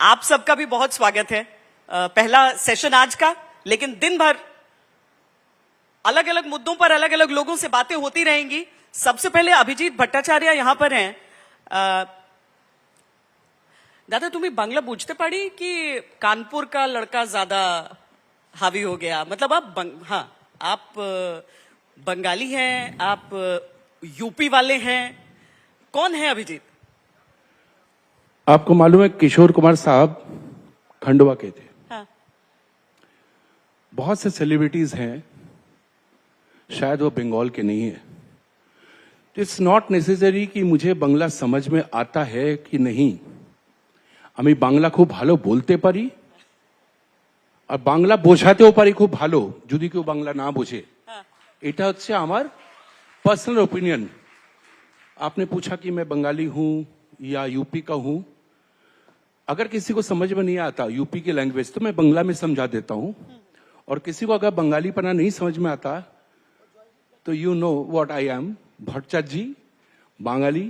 आप सबका भी बहुत स्वागत है। पहला सेशन आज का, लेकिन दिन भर अलग अलग मुद्दों पर अलग अलग लोगों से बातें होती रहेंगी। सबसे पहले अभिजीत भट्टाचार्य यहां पर हैं। दादा, तुम्हें बांग्ला बुझते पड़ी कि कानपुर का लड़का ज्यादा हावी हो गया? मतलब आप बंगाली हैं, आप यूपी वाले हैं, कौन है अभिजीत? आपको मालूम है किशोर कुमार साहब खंडवा के थे। हाँ। बहुत से सेलिब्रिटीज हैं, शायद वो बंगाल के नहीं है। इट्स नॉट नेसेसरी कि मुझे बांग्ला समझ में आता है कि नहीं। আমি বাংলা খুব ভালো বলতে পারি আর বাংলা বোঝাতেও পারি খুব ভালো, যদি কেউ বাংলা না বোঝে। এটা হচ্ছে আমার पर्सनल ओपिनियन। आपने पूछा कि मैं बंगाली हूं या यूपी का हूं। अगर किसी को समझ में नहीं आता यूपी की लैंग्वेज तो मैं बांग्ला में समझा देता हूं, और किसी को अगर बंगाली पना नहीं समझ में आता तो you know what I am, Bhattacharya ji, Bengali,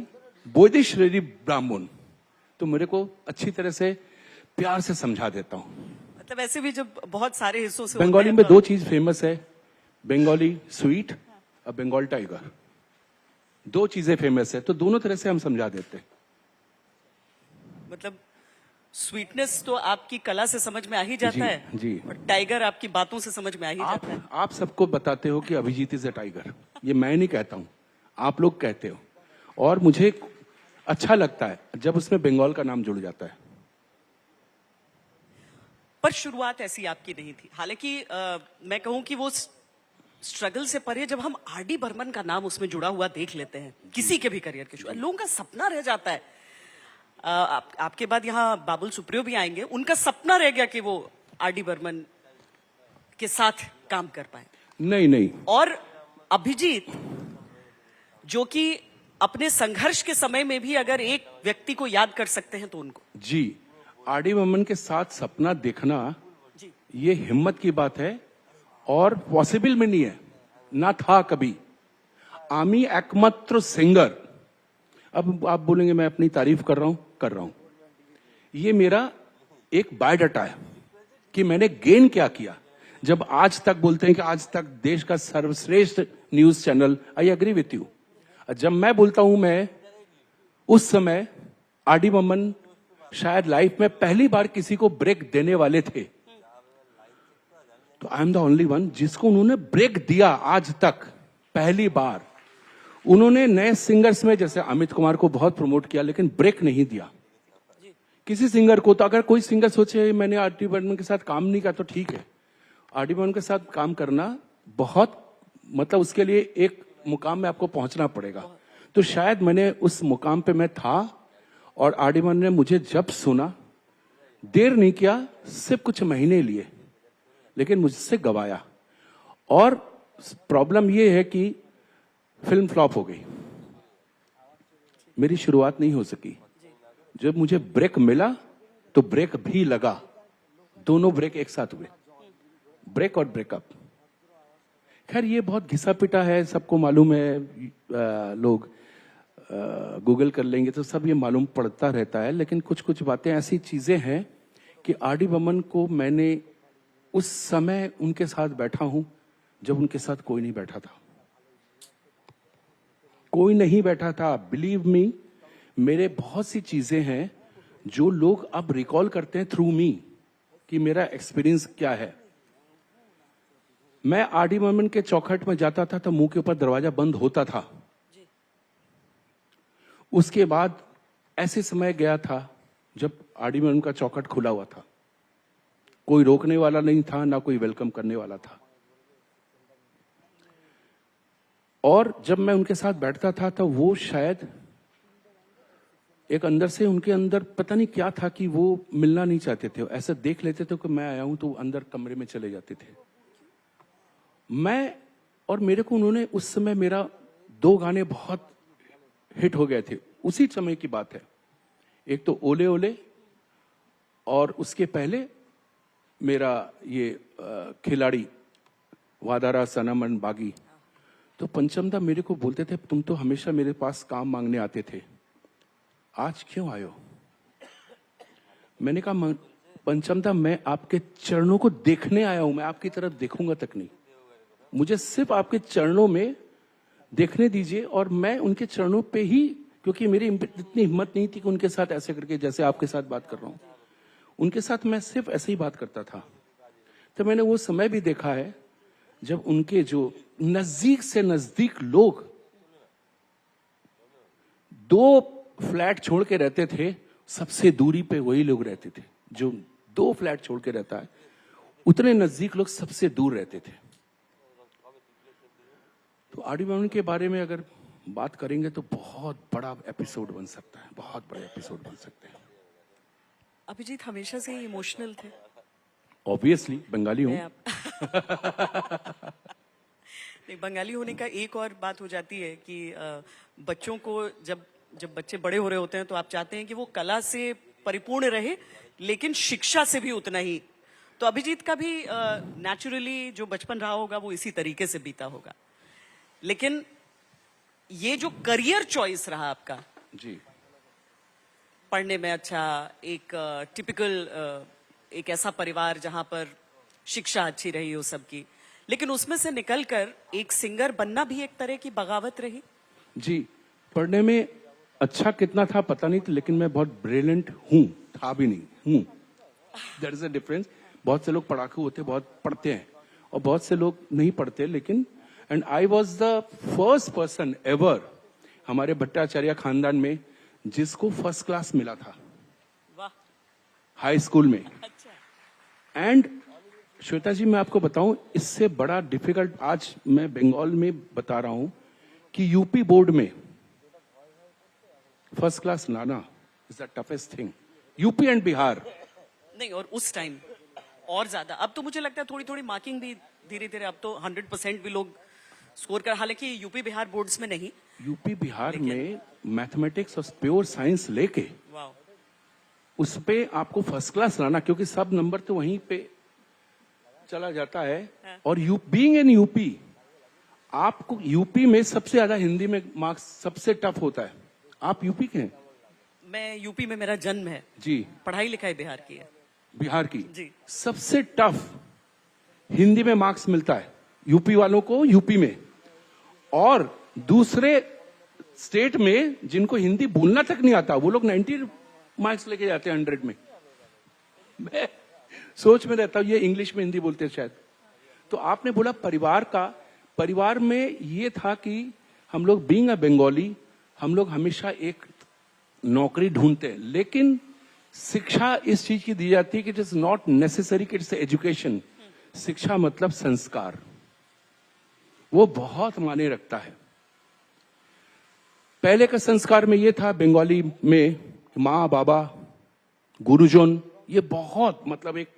बोधिश रेडी ब्राह्मण। तो मेरे को अच्छी तरह से प्यार से समझा देता हूं। मतलब ऐसे भी जब बहुत सारे हिस्सों से बंगाली में दो चीज फेमस है, बंगाली स्वीट और बंगाल टाइगर। दो चीजें फेमस है, तो दोनों तरह से हम समझा देते हैं। मतलब स्वीटनेस तो आपकी कला से समझ में आ ही जाता है जी। और टाइगर आपकी बातों से समझ में आ ही जाता है। आप सबको बताते हो कि अभिजीत इज अ टाइगर। ये मैं नहीं कहता हूं, आप लोग कहते हो, और मुझे अच्छा लगता है जब उसमें बंगाल का नाम जुड़ जाता है। पर शुरुआत ऐसी आपकी नहीं थी। हालांकि मैं कहूं कि वो स्ट्रगल से परे जब हम आर.डी. बर्मन का नाम उसमें जुड़ा हुआ देख लेते हैं, किसी के भी करियर के शुरुआत, लोगों का सपना रह जाता है। आपके बाद यहाँ बाबुल सुप्रियो भी आएंगे, उनका सपना रह गया कि वो आर.डी. बर्मन के साथ काम कर पाए। नहीं। और अभिजीत, जो कि अपने संघर्ष के समय में भी अगर एक व्यक्ति को याद कर सकते हैं तो उनको। जी, आर.डी. बर्मन के साथ सपना देखना जी, ये हिम्मत की बात है, और पॉसिबल में नहीं है, ना था कभी। आमी एकमात्र सिंगर। अब आप बोलेंगे मैं अपनी तारीफ कर रहा हूं। ये मेरा एक बायोडाटा है कि मैंने गेन क्या किया। जब आज तक बोलते हैं कि आज तक देश का सर्वश्रेष्ठ news channel, I agree with you. जब मैं बोलता हूं, मैं उस समय आर.डी. बर्मन शायद लाइफ में पहली बार किसी को ब्रेक देने वाले थे, तो I am the only one जिसको उन्होंने ब्रेक दिया। आज तक पहली बार उन्होंने नए सिंगर्स में, जैसे अमित कुमार को बहुत प्रमोट किया, लेकिन ब्रेक नहीं दिया किसी सिंगर को। तो अगर कोई सिंगर सोचे मैंने आर.डी. बर्मन के साथ काम नहीं किया तो ठीक है, आर.डी. बर्मन के साथ काम करना बहुत, मतलब उसके लिए एक मुकाम में आपको पहुंचना पड़ेगा। तो शायद मैंने उस मुकाम पे मैं था, और आर.डी. बर्मन ने मुझे जब सुना, देर नहीं किया, सिर्फ कुछ महीने लिए, लेकिन मुझसे गवाया। और प्रॉब्लम ये है कि फिल्म फ्लॉप हो गई, मेरी शुरुआत नहीं हो सकी। जब मुझे ब्रेक मिला तो ब्रेक भी लगा, दोनों ब्रेक एक साथ हुए, ब्रेक और ब्रेकअप। खैर ये बहुत घिसा पिटा है, सबको मालूम है। लोग गूगल कर लेंगे तो सब ये मालूम पड़ता रहता है। लेकिन कुछ कुछ बातें ऐसी चीजें हैं कि आर.डी. बर्मन को मैंने उस समय उनके साथ बैठा हूं जब उनके साथ कोई नहीं बैठा था, कोई नहीं बैठा था। बिलीव मी, मेरे बहुत सी चीजें हैं जो लोग अब रिकॉल करते हैं थ्रू मी, कि मेरा एक्सपीरियंस क्या है। मैं आर.डी. बर्मन के चौखट में जाता था तो मुंह के ऊपर दरवाजा बंद होता था। उसके बाद ऐसे समय गया था जब आर.डी. बर्मन का चौखट खुला हुआ था, कोई रोकने वाला नहीं था, ना कोई वेलकम करने वाला था। और जब मैं उनके साथ बैठता था तो वो शायद एक अंदर से, उनके अंदर पता नहीं क्या था कि वो मिलना नहीं चाहते थे। ऐसा देख लेते थे कि मैं आया हूं तो अंदर कमरे में चले जाते थे। मैं और मेरे को उन्होंने उस समय, मेरा 2 गाने बहुत हिट हो गए थे, उसी समय की बात है। एक तो ओले ओले, और उसके पहले मेरा ये खिलाड़ी, वादारा सनमन बागी। तो पंचमदा मेरे को बोलते थे, तुम तो हमेशा मेरे पास काम मांगने आते थे, आज क्यों आयो? मैंने कहा पंचमदा मैं आपके चरणों को देखने आया हूं, मैं आपकी तरफ देखूंगा तक नहीं, मुझे सिर्फ आपके चरणों में देखने दीजिए और मैं उनके चरणों पे ही, क्योंकि मेरी इतनी हिम्मत नहीं थी कि उनके साथ ऐसे करके जैसे आपके साथ बात कर रहा हूं, उनके साथ मैं सिर्फ ऐसे ही बात करता था। तो मैंने वो समय भी देखा है जब उनके जो नजदीक से नजदीक लोग 2 फ्लैट छोड़ के रहते थे, सबसे दूरी पे वही लोग रहते थे। जो 2 फ्लैट छोड़ के रहता है, उतने नजदीक लोग सबसे दूर रहते थे। तो आर डी बर्मन के बारे में अगर बात करेंगे तो बहुत बड़ा एपिसोड बन सकता है, बहुत बड़े एपिसोड बन सकते हैं। अभिजीत हमेशा से ही इमोशनल थे। ऑब्वियसली बंगाली हूं। नहीं, बंगाली होने का एक और बात हो जाती है कि बच्चों को जब बच्चे बड़े हो रहे होते हैं तो आप चाहते हैं कि वो कला से परिपूर्ण रहे, लेकिन शिक्षा से भी उतना ही। तो अभिजीत का भी नेचुरली जो बचपन रहा होगा वो इसी तरीके से बीता होगा, लेकिन ये जो करियर चॉइस रहा आपका जी, पढ़ने में अच्छा, एक टिपिकल एक ऐसा परिवार जहां पर शिक्षा अच्छी रही हो सबकी, लेकिन उसमें से निकलकर एक सिंगर बनना भी एक तरह की बगावत रही। जी, पढ़ने में अच्छा कितना था पता नहीं, लेकिन मैं बहुत ब्रिलियंट हूं, था भी नहीं हूं। There is a difference. बहुत से लोग पढ़ाकू होते, बहुत पढ़ते हैं, और बहुत से लोग नहीं पढ़ते, लेकिन and I was the first person ever हमारे भट्टाचार्य खानदान में जिसको फर्स्ट क्लास मिला था। वाह। हाई स्कूल में। अच्छा। एंड श्वेता जी, मैं आपको बताऊं, इससे बड़ा डिफिकल्ट आज मैं बंगाल में बता रहा हूं कि यूपी बोर्ड में फर्स्ट क्लास लाना is the toughest thing. UP and Bihar नहीं, और उस टाइम और ज्यादा। अब तो मुझे लगता है थोड़ी थोड़ी मार्किंग भी धीरे धीरे, अब तो 100% भी लोग स्कोर कर, हालांकि यूपी बिहार बोर्ड्स में नहीं। यूपी बिहार में मैथमेटिक्स और प्योर साइंस लेके वाह। उस पे आपको फर्स्ट क्लास लाना, क्योंकि सब नंबर तो वहीं पे चला जाता है। हाँ। और बीइंग इन यूपी, आपको यूपी में सबसे ज्यादा हिंदी में मार्क्स सबसे टफ होता है। आप यूपी के हैं? मैं यूपी में, मेरा जन्म है जी। पढ़ाई लिखाई बिहार की है। बिहार की जी। सबसे टफ हिंदी में मार्क्स मिलता है यूपी वालों को, यूपी में। और दूसरे स्टेट में जिनको हिंदी बोलना तक नहीं आता, वो लोग 90 मार्क्स लेके जाते हैं 100 में। मैं सोच में रहता हूं ये इंग्लिश में हिंदी बोलते हैं शायद। तो आपने बोला परिवार में ये था कि हम लोग बीइंग अ बंगाली, हम लोग हमेशा एक नौकरी ढूंढते हैं, लेकिन शिक्षा इस चीज की दी जाती है कि इट इज नॉट नेसेसरी कि इट्स एजुकेशन। शिक्षा मतलब संस्कार, वो बहुत मायने रखता है। पहले का संस्कार में ये था बंगाली में, माँ बाबा गुरुजन, ये बहुत मतलब एक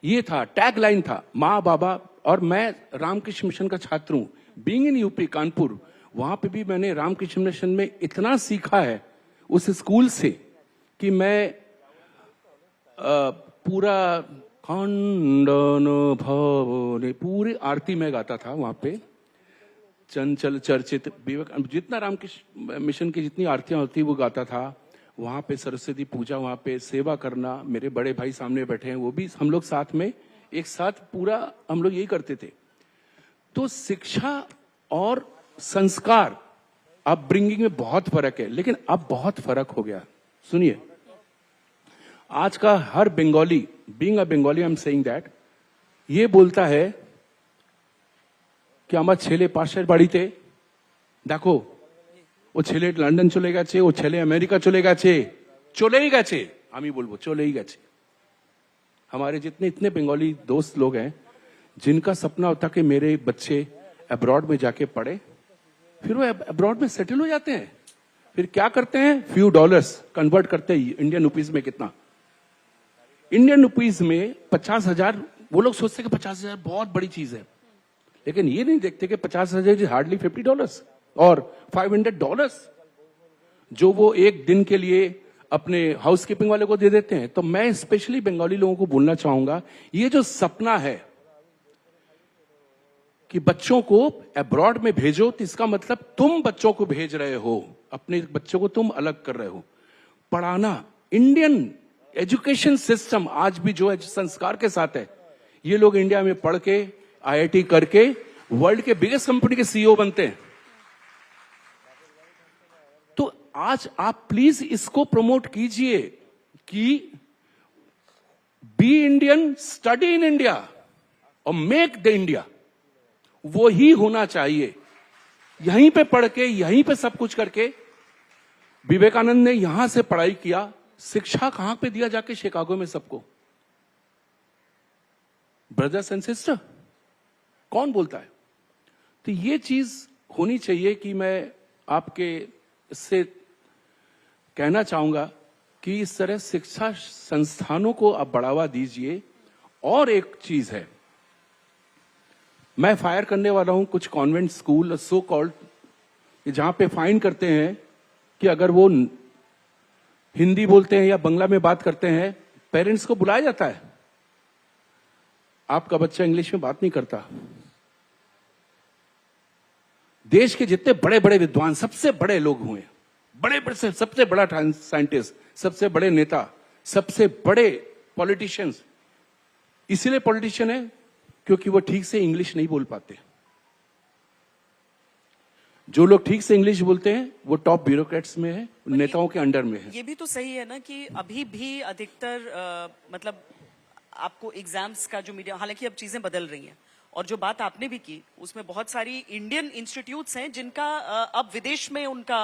ये था, टैग लाइन था, माँ बाबा। और मैं रामकृष्ण मिशन का छात्र हूं, बीइंग इन यूपी कानपुर, वहां पे भी मैंने रामकृष्ण मिशन में इतना सीखा है उस स्कूल से कि मैं पूरा खंडन भवने पूरी आरती में गाता था वहां पे। चंचल चर्चित जितना रामकृष्ण मिशन की जितनी आरतियां होती वो गाता था वहां पे। सरस्वती पूजा, वहां पे सेवा करना, मेरे बड़े भाई सामने बैठे हैं, वो भी हम लोग साथ में एक साथ पूरा हम लोग यही करते थे। तो शिक्षा और संस्कार अपब्रिंगिंग में बहुत फर्क है, लेकिन अब बहुत फर्क हो गया। सुनिए, आज का हर Bengali, being a Bengali I am saying that, ये बोलता है कि আমার ছেলে পাশের বাড়িতে দেখো, ও ছেলে লন্ডন চলে গেছে, ও ছেলে আমেরিকা चले গেছে, চলেই গেছে, আমি বলবো চলেই গেছে। हमारे जितने इतने बंगाली दोस्त लोग हैं जिनका सपना होता कि मेरे बच्चे अब्रॉड में जाके पढ़े, फिर वो अब्रॉड में सेटल हो जाते हैं। फिर क्या करते हैं, फ्यू डॉलर्स कन्वर्ट करते हैं इंडियन रुपीज में। कितना इंडियन रुपीज में 50,000, वो लोग सोचते हैं कि 50,000 बहुत बड़ी चीज है, लेकिन ये नहीं देखते कि 50,000 इज हार्डली $50 और $500 जो वो एक दिन के लिए अपने हाउस कीपिंग वाले को दे देते हैं। तो मैं स्पेशली बंगाली लोगों को बोलना चाहूंगा, ये जो सपना है कि बच्चों को अब्रॉड में भेजो, तो इसका मतलब तुम बच्चों को भेज रहे हो, अपने बच्चों को तुम अलग कर रहे हो। पढ़ाना, इंडियन एजुकेशन सिस्टम आज भी जो है संस्कार के साथ है, ये लोग इंडिया में पढ़ के आईआईटी करके वर्ल्ड के बिगेस्ट कंपनी के सीईओ बनते हैं। तो आज आप प्लीज इसको प्रमोट कीजिए कि be Indian, study in India और मेक द इंडिया, वो ही होना चाहिए। यहीं पे पढ़ के, यहीं पे सब कुछ करके, विवेकानंद ने यहां से पढ़ाई किया, शिक्षा कहां पे दिया जाके शिकागो में सबको। ब्रदर्स एंड सिस्टर कौन बोलता है? तो ये चीज होनी चाहिए कि मैं आपके से कहना चाहूंगा कि इस तरह शिक्षा संस्थानों को आप बढ़ावा दीजिए। और एक चीज है, मैं फायर करने वाला हूं कुछ कॉन्वेंट स्कूल सो कॉल्ड जहां पे फाइन करते हैं कि अगर वो हिंदी बोलते हैं या बंगला में बात करते हैं, पेरेंट्स को बुलाया जाता है। आपका बच्चा इंग्लिश में बात नहीं करता। देश के जितने बड़े बड़े विद्वान, सबसे बड़े लोग हुए, बड़े बड़े सबसे बड़ा साइंटिस्ट, सबसे बड़े नेता, सबसे बड़े पॉलिटिशियंस, इसीलिए पॉलिटिशियन है क्योंकि वो ठीक से इंग्लिश नहीं बोल पाते। जो लोग ठीक से इंग्लिश बोलते हैं वो टॉप ब्यूरोक्रेट्स में है, नेताओं के अंडर में है। ये भी तो सही है ना कि अभी भी अधिकतर मतलब आपको एग्जाम्स का जो मीडिया, हालांकि अब चीजें बदल रही हैं, और जो बात आपने भी की उसमें बहुत सारी इंडियन इंस्टीट्यूट्स हैं जिनका अब विदेश में उनका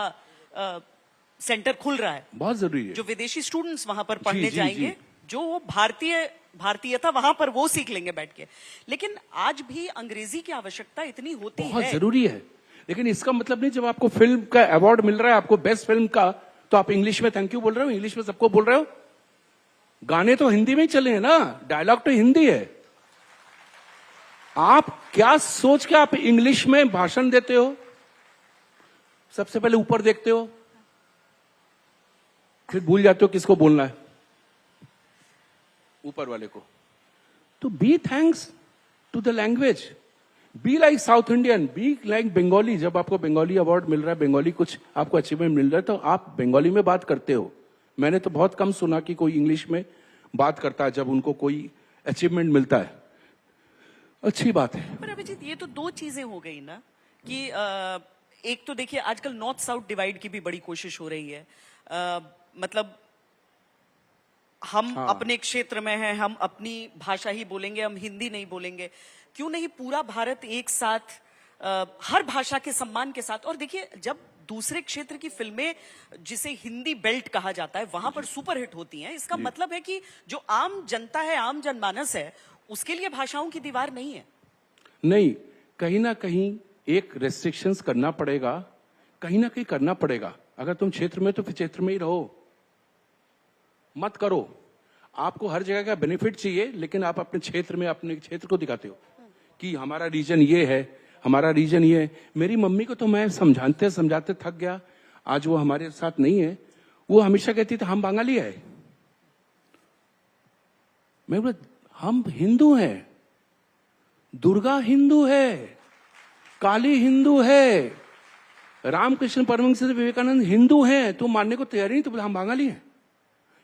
सेंटर खुल रहा है। बहुत जरूरी है। जो विदेशी स्टूडेंट्स वहां पर पढ़ने जी, जाएंगे, जी। जो वो भारतीयता वहां पर वो सीख लेंगे बैठ के। लेकिन आज भी अंग्रेजी की आवश्यकता इतनी होती बहुत है। जरूरी है। लेकिन इसका मतलब नहीं जब आपको फिल्म का अवार्ड मिल रहा है, आपको बेस्ट फिल्म का, तो आप इंग्लिश में थैंक यू बोल रहे हो, इंग्लिश में सबको बोल रहे हो। गाने तो हिंदी में ही चले हैं ना, डायलॉग तो हिंदी है। आप क्या सोच के आप इंग्लिश में भाषण देते हो? सबसे पहले ऊपर देखते हो, फिर भूल जाते हो किसको बोलना है, ऊपर वाले को। तो be thanks to the language, be like South Indian, be like Bengali. जब आपको बंगाली अवार्ड मिल रहा है, बंगाली कुछ आपको अचीवमेंट मिल रहा है, तो आप बंगाली में बात करते हो। मैंने तो बहुत कम सुना कि कोई इंग्लिश में बात करता है जब उनको कोई अचीवमेंट मिलता है। अच्छी बात है। पर अभिजीत, ये तो दो चीजें हो गई ना कि एक तो देखिए आजकल नॉर्थ साउथ डिवाइड की भी बड़ी कोशिश हो रही है। मतलब हम अपने क्षेत्र में हैं, हम अपनी भाषा ही बोलेंगे, हम हिंदी नहीं बोलेंगे। क्यों नहीं पूरा भारत एक साथ हर भाषा के सम्मान के साथ। और देखिए जब दूसरे क्षेत्र की फिल्में, जिसे हिंदी बेल्ट कहा जाता है, वहां पर सुपर हिट होती हैं, इसका मतलब है कि जो आम जनता है, आम जनमानस है, उसके लिए भाषाओं की दीवार नहीं है। नहीं, कहीं ना कहीं एक रेस्ट्रिक्शंस करना पड़ेगा, कहीं ना कहीं करना पड़ेगा। अगर तुम क्षेत्र में तो फिर क्षेत्र में ही रहो, मत करो। आपको हर जगह का बेनिफिट चाहिए, लेकिन आप अपने क्षेत्र में अपने क्षेत्र को दिखाते हो कि हमारा रीजन ये है, हमारा रीजन ये है। मेरी मम्मी को तो मैं समझाते समझाते थक गया, आज वो हमारे साथ नहीं है। वो हमेशा कहती थी हम बंगाली है। मैं बोला हम हिंदू हैं, दुर्गा हिंदू है, काली हिंदू है, रामकृष्ण परमहंस विवेकानंद हिंदू हैं, तुम मानने को तैयार नहीं, तो बोला हम बंगाली हैं।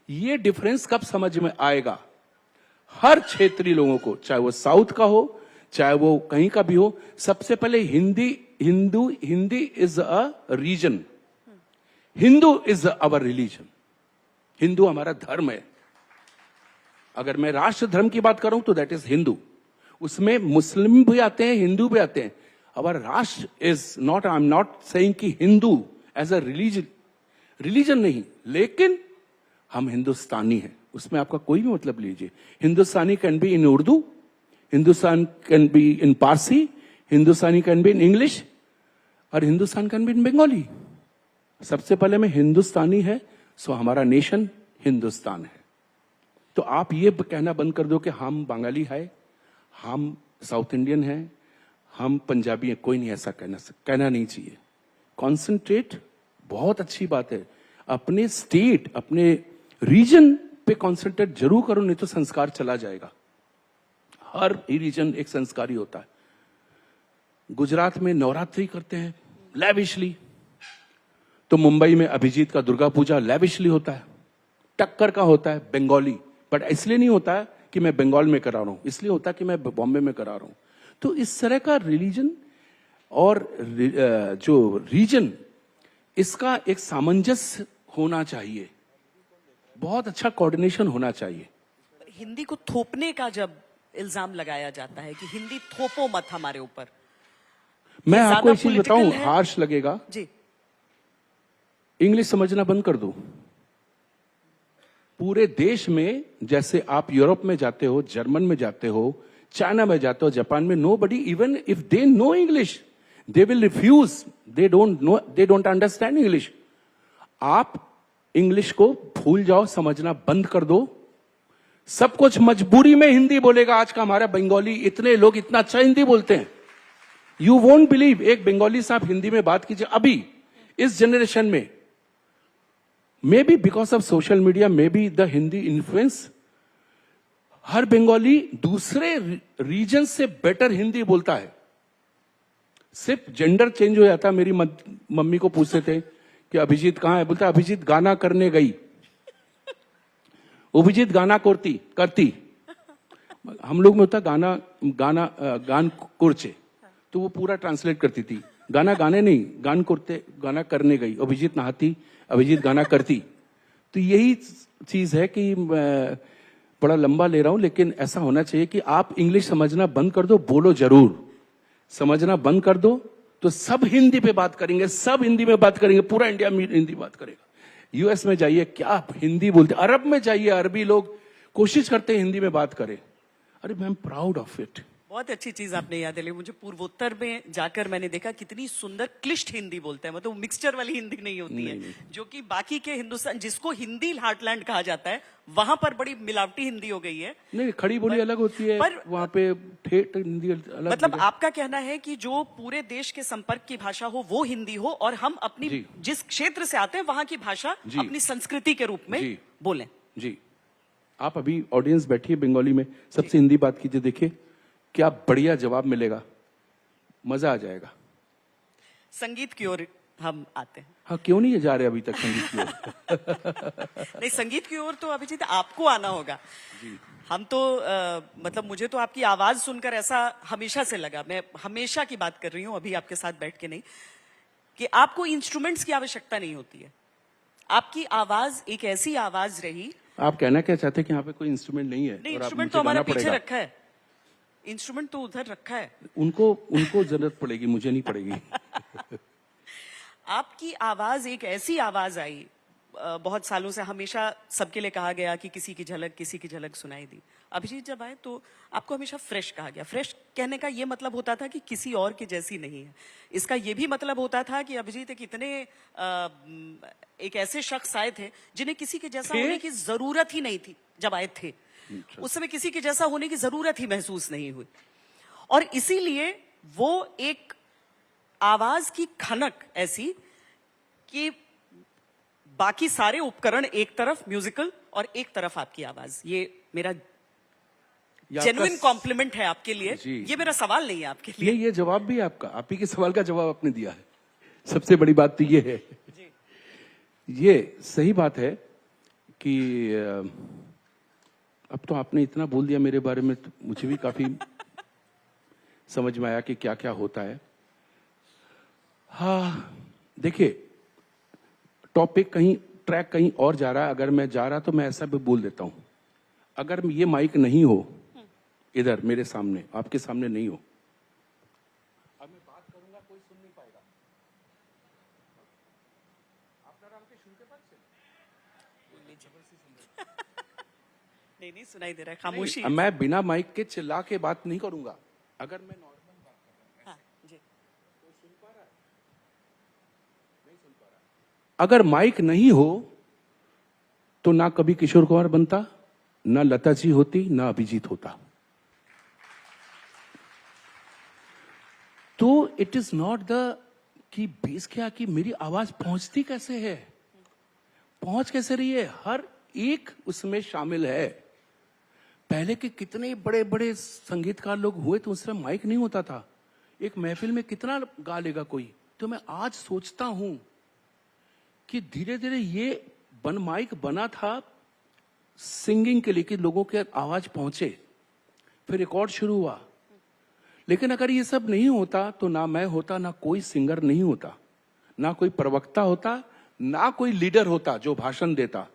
ये डिफरेंस कब समझ में आएगा? हर क्षेत्रीय लोगों को, चाहे वो साउथ का हो, चाहे वो कहीं का भी हो, सबसे पहले Hindi is a region, Hindu is our religion. Hindu हमारा धर्म है। अगर मैं राष्ट्र धर्म की बात करूं तो दैट इज हिंदू। उसमें मुस्लिम भी आते हैं, हिंदू भी आते हैं। अवर राष्ट्र is not, I am not saying कि हिंदू एज अ रिलीजन नहीं, लेकिन हम हिंदुस्तानी हैं, उसमें आपका कोई भी मतलब लीजिए। Hindustani can be in Urdu, Hindustan can be in Parsi, Hindustani can be in English, और Hindustan can be in Bengali. सबसे पहले में हिंदुस्तानी है, सो हमारा नेशन हिंदुस्तान है। तो आप ये कहना बंद कर दो कि हम बंगाली है, हम साउथ इंडियन हैं, हम पंजाबी हैं। कोई नहीं ऐसा कहना नहीं चाहिए। कॉन्सेंट्रेट, बहुत अच्छी बात है, अपने स्टेट, अपने रीजन पे कॉन्सेंट्रेट जरूर करो, नहीं तो संस्कार चला जाएगा। हर रीजन एक संस्कारी होता है। गुजरात में नवरात्रि करते हैं लैविशली, तो मुंबई में अभिजीत का दुर्गा पूजा लैविशली होता है। टक्कर का होता है बंगाली, बट इसलिए नहीं होता है कि मैं बंगाल में करा रहा हूं, इसलिए होता है कि मैं बॉम्बे में करा रहा हूं। तो इस तरह का रिलीजन और जो रीजन, इसका एक सामंजस्य होना चाहिए, बहुत अच्छा कोऑर्डिनेशन होना चाहिए। हिंदी को थोपने का जब इल्जाम लगाया जाता है कि हिंदी थोपो मत हमारे ऊपर, मैं ये आपको ज्यादा एक चीज बताऊं, political है? हार्श लगेगा, जी, इंग्लिश समझना बंद कर दो। पूरे देश में, जैसे आप यूरोप में जाते हो, जर्मन में जाते हो, चाइना में जाते हो, जापान में, nobody even if they know English they will refuse, they don't understand English. आप इंग्लिश को भूल जाओ, समझना बंद कर दो। सब कुछ मजबूरी में हिंदी बोलेगा। आज का हमारा बंगाली, इतने लोग इतना अच्छा हिंदी बोलते हैं, यू वोंट बिलीव। एक बंगाली से आप हिंदी में बात कीजिए अभी इस जनरेशन में, may be because of social media, may be the Hindi influence, हर बंगाली दूसरे रीजन से बेटर हिंदी बोलता है। सिर्फ जेंडर चेंज हो जाता। मेरी मम्मी को पूछते थे कि अभिजीत कहां है, बोलता अभिजीत गाना करने गई, अभिजीत गाना करती। हम लोग में होता गान कुर्चे, तो वो पूरा ट्रांसलेट करती थी, गाना गाने नहीं, गान करते, गाना करने गई, अभिजीत नहाती, अभिजीत गाना करती। तो यही चीज है कि बड़ा लंबा ले रहा हूं, लेकिन ऐसा होना चाहिए कि आप इंग्लिश समझना बंद कर दो, बोलो जरूर। समझना बंद कर दो तो सब हिंदी पे बात करेंगे, सब हिंदी में बात करेंगे, पूरा इंडिया में हिंदी बात करेगा। यूएस में जाइए, क्या हिंदी बोलते, अरब में जाइए, अरबी लोग कोशिश करते हैं हिंदी में बात करें। अरे I am proud of it. बहुत अच्छी चीज आपने याद दिलाई मुझे। पूर्वोत्तर में जाकर मैंने देखा कितनी सुंदर क्लिष्ट हिंदी बोलते हैं, मतलब मिक्सचर वाली हिंदी नहीं होती है, जो कि बाकी के हिंदुस्तान, जिसको हिंदी हार्टलैंड कहा जाता है, वहां पर बड़ी मिलावटी हिंदी हो गई है। नहीं, खड़ी बोली अलग होती है, पर वहां पे ठेठ हिंदी अलग। मतलब आपका कहना है कि जो पूरे देश के संपर्क की भाषा हो वो हिंदी हो, और हम अपनी जिस क्षेत्र से आते हैं वहां की भाषा अपनी संस्कृति के रूप में बोलें। जी, आप अभी ऑडियंस बैठी है बंगाली में, सबसे हिंदी बात कीजिए, देखिए क्या बढ़िया जवाब मिलेगा, मजा आ जाएगा। संगीत की ओर हम आते हैं। हाँ, क्यों नहीं जा रहे अभी तक संगीत की ओर? नहीं, संगीत की ओर तो अभिजीत आपको आना होगा। हम तो मतलब मुझे तो आपकी आवाज सुनकर ऐसा हमेशा से लगा, मैं हमेशा की बात कर रही हूं, अभी आपके साथ बैठ के नहीं, कि आपको इंस्ट्रूमेंट्स की आवश्यकता नहीं होती है। आपकी आवाज एक ऐसी आवाज रही। आप कहना क्या चाहते हैं कि यहाँ पे कोई इंस्ट्रूमेंट नहीं है? नहीं, इंस्ट्रूमेंट तो हमारा पीछे रखा है, इंस्ट्रूमेंट तो उधर रखा है। उनको जरूरत पड़ेगी, मुझे नहीं पड़ेगी। आपकी आवाज एक ऐसी आवाज आई, बहुत सालों से हमेशा सबके लिए कहा गया कि किसी की झलक सुनाई दी। अभिजीत जब आए तो आपको हमेशा फ्रेश कहा गया। फ्रेश कहने का ये मतलब होता था कि किसी और के जैसी नहीं है। इसका ये भी मतलब होता था कि अभिजीत एक ऐसे शख्स आए थे जिन्हें किसी के जैसा होने की जरूरत ही नहीं थी। जब आए थे उस समय किसी के जैसा होने की जरूरत ही महसूस नहीं हुई, और इसीलिए वो एक आवाज की खनक ऐसी कि बाकी सारे उपकरण एक तरफ म्यूजिकल और एक तरफ आपकी आवाज। ये मेरा जेन्युइन कॉम्प्लीमेंट है आपके लिए, ये मेरा सवाल नहीं है आपके लिए। ये जवाब भी आपका, आप ही के सवाल का जवाब आपने दिया है। सबसे बड़ी बात तो ये है जी। ये सही बात है कि अब तो आपने इतना बोल दिया मेरे बारे में, तो मुझे भी काफी समझ में आया कि क्या क्या होता है। हाँ, देखिए, टॉपिक कहीं, ट्रैक कहीं और जा रहा है। अगर मैं जा रहा तो मैं ऐसा भी बोल देता हूं, अगर ये माइक नहीं हो इधर मेरे सामने, आपके सामने नहीं हो, अब मैं बात करूंगा कोई सुन नहीं पाएगा। नहीं सुनाई दे रहा है, खामोशी। मैं बिना माइक के चिल्ला के बात नहीं करूंगा। अगर मैं नॉर्मल बात कर रहा हूं, जी, तो सुन पा रहा है? नहीं सुन पा रहा। अगर माइक नहीं हो तो ना कभी किशोर कुमार बनता, ना लता जी होती, ना अभिजीत होता। तो इट इज नॉट द कि बेस क्या, कि मेरी आवाज पहुंचती कैसे है, पहुंच कैसे रही है, हर एक उसमें शामिल है। पहले के कितने बड़े बड़े संगीतकार लोग हुए तो उसमें माइक नहीं होता था। एक महफिल में कितना गा लेगा कोई। तो मैं आज सोचता हूं कि धीरे धीरे ये माइक बना था सिंगिंग के लिए कि लोगों के आवाज पहुंचे, फिर रिकॉर्ड शुरू हुआ। लेकिन अगर ये सब नहीं होता तो ना मैं होता, ना कोई सिंगर नहीं होता, ना कोई प्रवक्ता होता, ना कोई लीडर होता जो भाषण देता।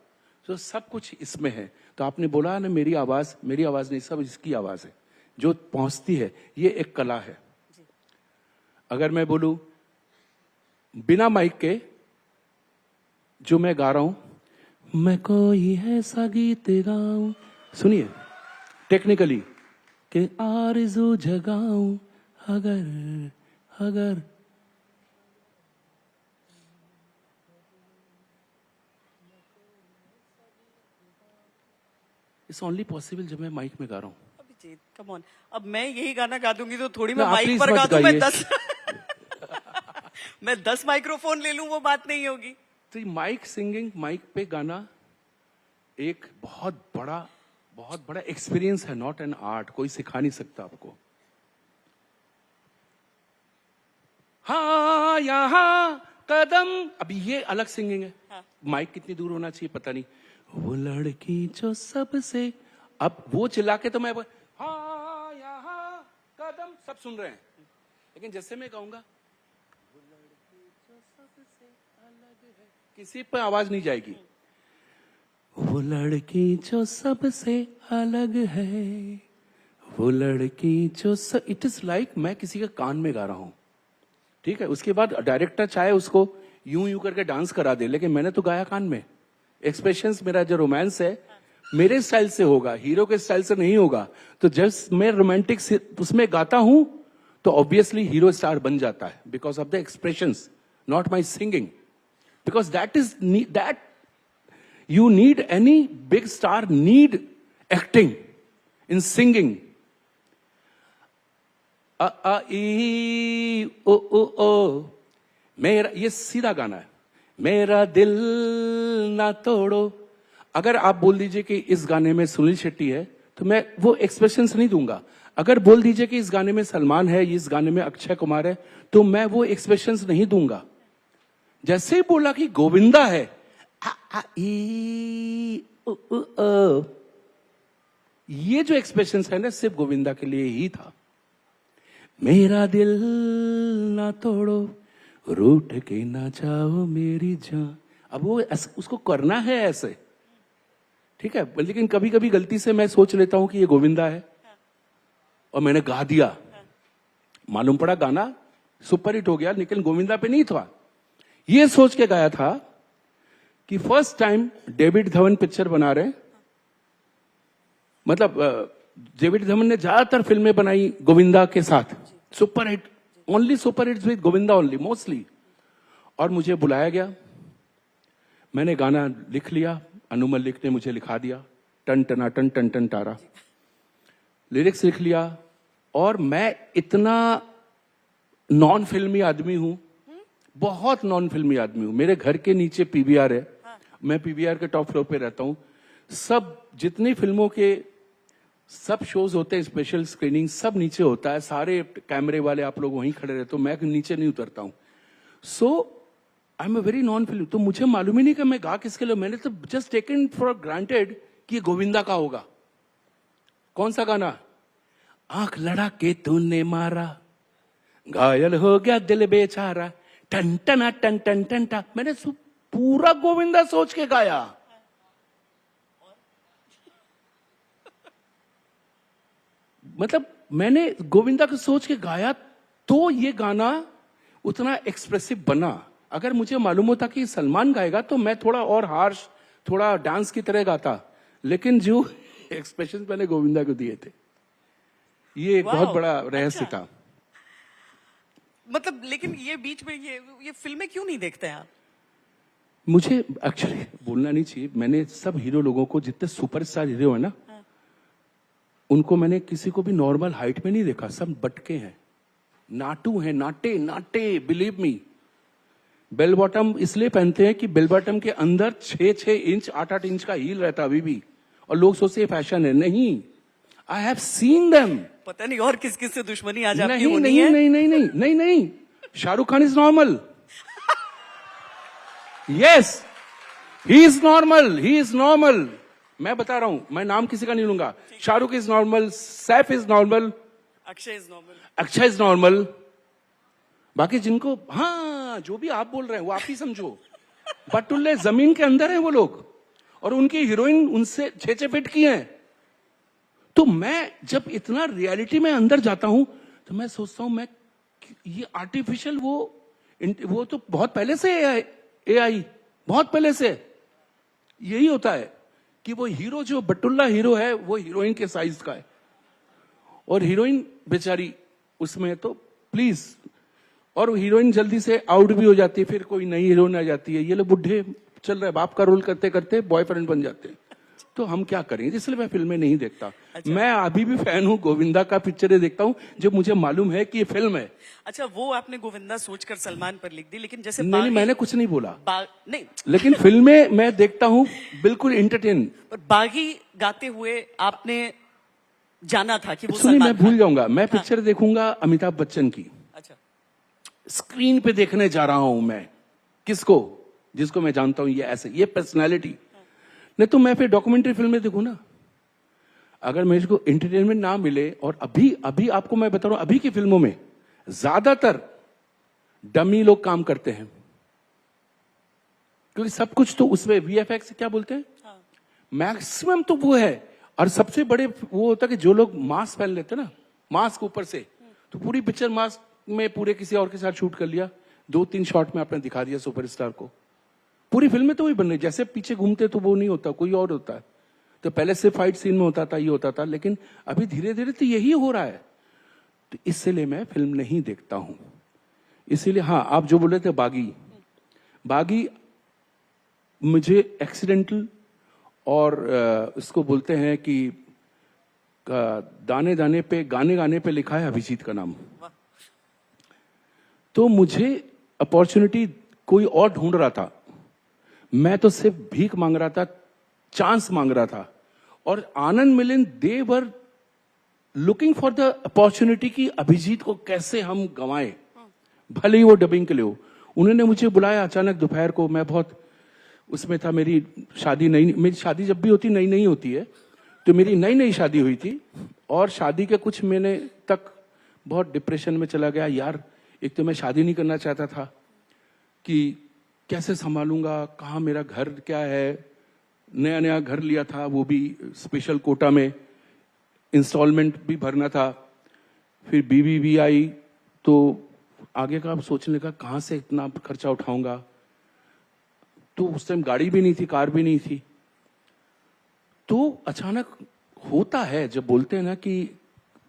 तो सब कुछ इसमें है। तो आपने बोला ना मेरी आवाज नहीं, सब इसकी आवाज है जो पहुंचती है। ये एक कला है। अगर मैं बोलूं बिना माइक के जो मैं गा रहा हूं, मैं कोई ऐसा गीत गाऊं, सुनिए टेक्निकली, कि आरज़ू जगाऊं अगर इट्स ओनली पॉसिबल जब मैं माइक में गा रहा हूं। अभिजीत कम ऑन, अब मैं यही गाना गा दूंगी तो थोड़ी ना, मैं आप माइक प्लीज पर मत गा दूं, मैं गाइए। 10 मैं 10 माइक्रोफोन ले लूं, वो बात नहीं होगी। तो ये माइक सिंगिंग, माइक पे गाना एक बहुत बड़ा एक्सपीरियंस है, नॉट एन आर्ट। कोई सिखा नहीं सकता आपको। हाँ यहाँ कदम, अभी ये अलग सिंगिंग है। हाँ। माइक कितनी दूर होना चाहिए पता नहीं। वो लड़की जो सबसे, अब वो चिल्ला के तो मैं हाँ यहाँ कदम सब सुन रहे हैं, लेकिन जैसे मैं गाऊंगा वो लड़की जो सबसे अलग है, किसी पे आवाज नहीं जाएगी। वो लड़की जो सबसे अलग है, वो लड़की जो इट इज लाइक मैं किसी के कान में गा रहा हूं। ठीक है, उसके बाद डायरेक्टर चाहे उसको यूं करके डांस करा दे, लेकिन मैंने तो गाया कान में। एक्सप्रेशंस, मेरा जो रोमांस है मेरे स्टाइल से होगा, हीरो के स्टाइल से नहीं होगा। तो जब मैं रोमांटिक उसमें गाता हूं तो ऑब्वियसली हीरो स्टार बन जाता है, because of the expressions, not my singing. Because that you need, any big star need acting in singing. ओ मेरा, ये सीधा गाना है। मेरा दिल ना तोड़ो, अगर आप बोल दीजिए कि इस गाने में सुनील शेट्टी है तो मैं वो एक्सप्रेशंस नहीं दूंगा। अगर बोल दीजिए कि इस गाने में सलमान है, इस गाने में अक्षय कुमार है, तो मैं वो एक्सप्रेशंस नहीं दूंगा। जैसे ही बोला कि गोविंदा है, ये जो एक्सप्रेशंस है ना, सिर्फ गोविंदा के लिए ही था। मेरा दिल ना तोड़ो, रूठ के ना जाओ मेरी जान। अब वो उसको करना है ऐसे, ठीक है। लेकिन कभी कभी गलती से मैं सोच लेता हूं कि ये गोविंदा है और मैंने गा दिया, मालूम पड़ा गाना सुपर हिट हो गया, लेकिन गोविंदा पे नहीं था। ये सोच के गाया था कि first time David Dhawan picture बना रहे, मतलब डेविड धवन ने ज्यादातर फिल्में बनाई गोविंदा के साथ, super hit, only super hits with Govinda only mostly. और मुझे बुलाया गया, मैंने गाना लिख लिया, अनु मल्लिक ने मुझे लिखा दिया, टन टना टन टन टन तारा, लिरिक्स लिख लिया। और मैं इतना नॉन फिल्मी आदमी हूं, बहुत नॉन फिल्मी आदमी हूं। मेरे घर के नीचे पीवीआर है, मैं पीवीआर के टॉप फ्लोर पे रहता हूं। सब जितनी फिल्मों के सब शोज होते हैं, स्पेशल स्क्रीनिंग, सब नीचे होता है। सारे कैमरे वाले आप लोग वहीं खड़े रहते हो, मैं नीचे नहीं उतरता हूं। So I am a very non film. तो मुझे मालूम ही नहीं कि मैं गा किसके लिए, मैंने तो जस्ट टेकन फॉर ग्रांटेड कि गोविंदा का होगा। कौन सा गाना? आंख लड़ा के तूने मारा, घायल हो गया दिल बेचारा, टन टना टन टन टन टा। मैंने पूरा गोविंदा सोच के गाया। मतलब मैंने गोविंदा को सोच के गाया, तो ये गाना उतना एक्सप्रेसिव बना। अगर मुझे मालूम होता कि सलमान गाएगा तो मैं थोड़ा और हार्श, थोड़ा डांस की तरह गाता। लेकिन जो एक्सप्रेशन मैंने गोविंदा को दिए थे, ये एक बहुत बड़ा रहस्य था। मतलब लेकिन ये बीच में ये फिल्में क्यों नहीं देखते हैं आप? मुझे एक्चुअली बोलना नहीं चाहिए, मैंने सब हीरो लोगों को, जितने सुपरस्टार हीरो है ना, उनको मैंने किसी को भी नॉर्मल हाइट में नहीं देखा। सब बटके हैं, नाटू हैं, नाटे, बिलीव मी। बेल बॉटम इसलिए पहनते हैं कि बेल बॉटम के अंदर 6-6 इंच 8-8 इंच का हील रहता अभी भी, और लोग सोचते हैं फैशन है। नहीं, आई हैव सीन देम। पता नहीं और किस किस से दुश्मनी आज आपकी नहीं, होनी नहीं, है। नहीं, Shahrukh Khan is normal. Yes, he is normal. मैं बता रहा हूं, मैं नाम किसी का नहीं लूंगा। Shahrukh is normal, Saif is normal, Akshay is normal. Akshay is normal. बाकी जिनको, हाँ, जो भी आप बोल रहे हैं वो आप ही समझो। बटुल्ले जमीन के अंदर हैं वो लोग, और उनकी हीरोइन उनसे 6 फीट की है। तो मैं जब इतना रियलिटी में अंदर जाता हूं तो मैं सोचता हूं, मैं ये आर्टिफिशियल वो तो बहुत पहले से एआई बहुत पहले से यही होता है कि वो हीरो, जो बटुल्ला हीरो है, वो हीरोइन के साइज का है, और हीरोइन बेचारी उसमें तो प्लीज, और हीरोइन जल्दी से आउट भी हो जाती है, फिर कोई नई हीरोइन आ जाती है। ये लोग बुढ़े चल रहे, बाप का रोल करते करते बॉयफ्रेंड बन जाते हैं। तो हम क्या करेंगे, इसलिए मैं फिल्में नहीं देखता। अच्छा। मैं अभी भी फैन हूं, गोविंदा का पिक्चरें देखता हूं जब मुझे मालूम है कि ये फिल्म है। अच्छा, वो आपने गोविंदा सोचकर सलमान पर लिख दी, लेकिन जैसे नहीं, मैंने कुछ नहीं बोला, नहीं, लेकिन फिल्में मैं देखता हूं बिल्कुल एंटरटेन। पर बागी गाते हुए आपने जाना था कि वो सुनिए, सलमान मैं भूल खान। जाऊंगा। मैं पिक्चर देखूंगा अमिताभ बच्चन की, अच्छा, स्क्रीन पे देखने जा रहा हूं मैं। किसको? जिसको मैं जानता हूं, ये ऐसे, ये पर्सनैलिटी। नहीं तो मैं फिर डॉक्यूमेंट्री फिल्में देखूं ना। अगर मेरे को एंटरटेनमेंट ना मिले, और अभी अभी आपको मैं बता रहा हूं, अभी की फिल्मों में ज्यादातर डमी लोग काम करते हैं, क्योंकि सब कुछ तो उसमें वीएफएक्स क्या बोलते हैं, मैक्सिमम तो वो है। और सबसे बड़े वो होता है कि जो लोग मास्क पहन लेते हैं ना, मास्क ऊपर से, तो पूरी पिक्चर मास्क में पूरे किसी और के साथ शूट कर लिया, 2-3 शॉट में आपने दिखा दिया सुपरस्टार को। पूरी फिल्म में तो वही बन रही, जैसे पीछे घूमते तो वो नहीं होता, कोई और होता है। तो पहले से फाइट सीन में होता था, ये होता था, लेकिन अभी धीरे धीरे तो यही हो रहा है। तो इसलिए मैं फिल्म नहीं देखता हूं। इसीलिए हाँ, आप जो बोल रहे थे बागी मुझे एक्सीडेंटल, और इसको बोलते हैं कि दाने दाने पे, गाने गाने पे लिखा है अभिजीत का नाम। तो मुझे अपॉर्चुनिटी कोई और ढूंढ रहा था, मैं तो सिर्फ भीख मांग रहा था, चांस मांग रहा था। और Anand Milind, they were looking for the opportunity की अभिजीत को कैसे हम गंवाएं, भले ही वो डबिंग के लिए हो। उन्होंने मुझे बुलाया अचानक दोपहर को, मैं बहुत उसमें था, मेरी शादी मेरी शादी जब भी होती नई नई होती है, तो मेरी नई नई शादी हुई थी, और शादी के कुछ महीने तक बहुत डिप्रेशन में चला गया यार। एक तो मैं शादी नहीं करना चाहता था कि कैसे संभालूंगा, कहाँ मेरा घर क्या है, नया नया घर लिया था, वो भी स्पेशल कोटा में, इंस्टॉलमेंट भी भरना था। फिर बीवी भी आई, तो आगे का सोचने का कहाँ से इतना खर्चा उठाऊंगा। तो उस टाइम गाड़ी भी नहीं थी, कार भी नहीं थी। तो अचानक होता है, जब बोलते हैं ना कि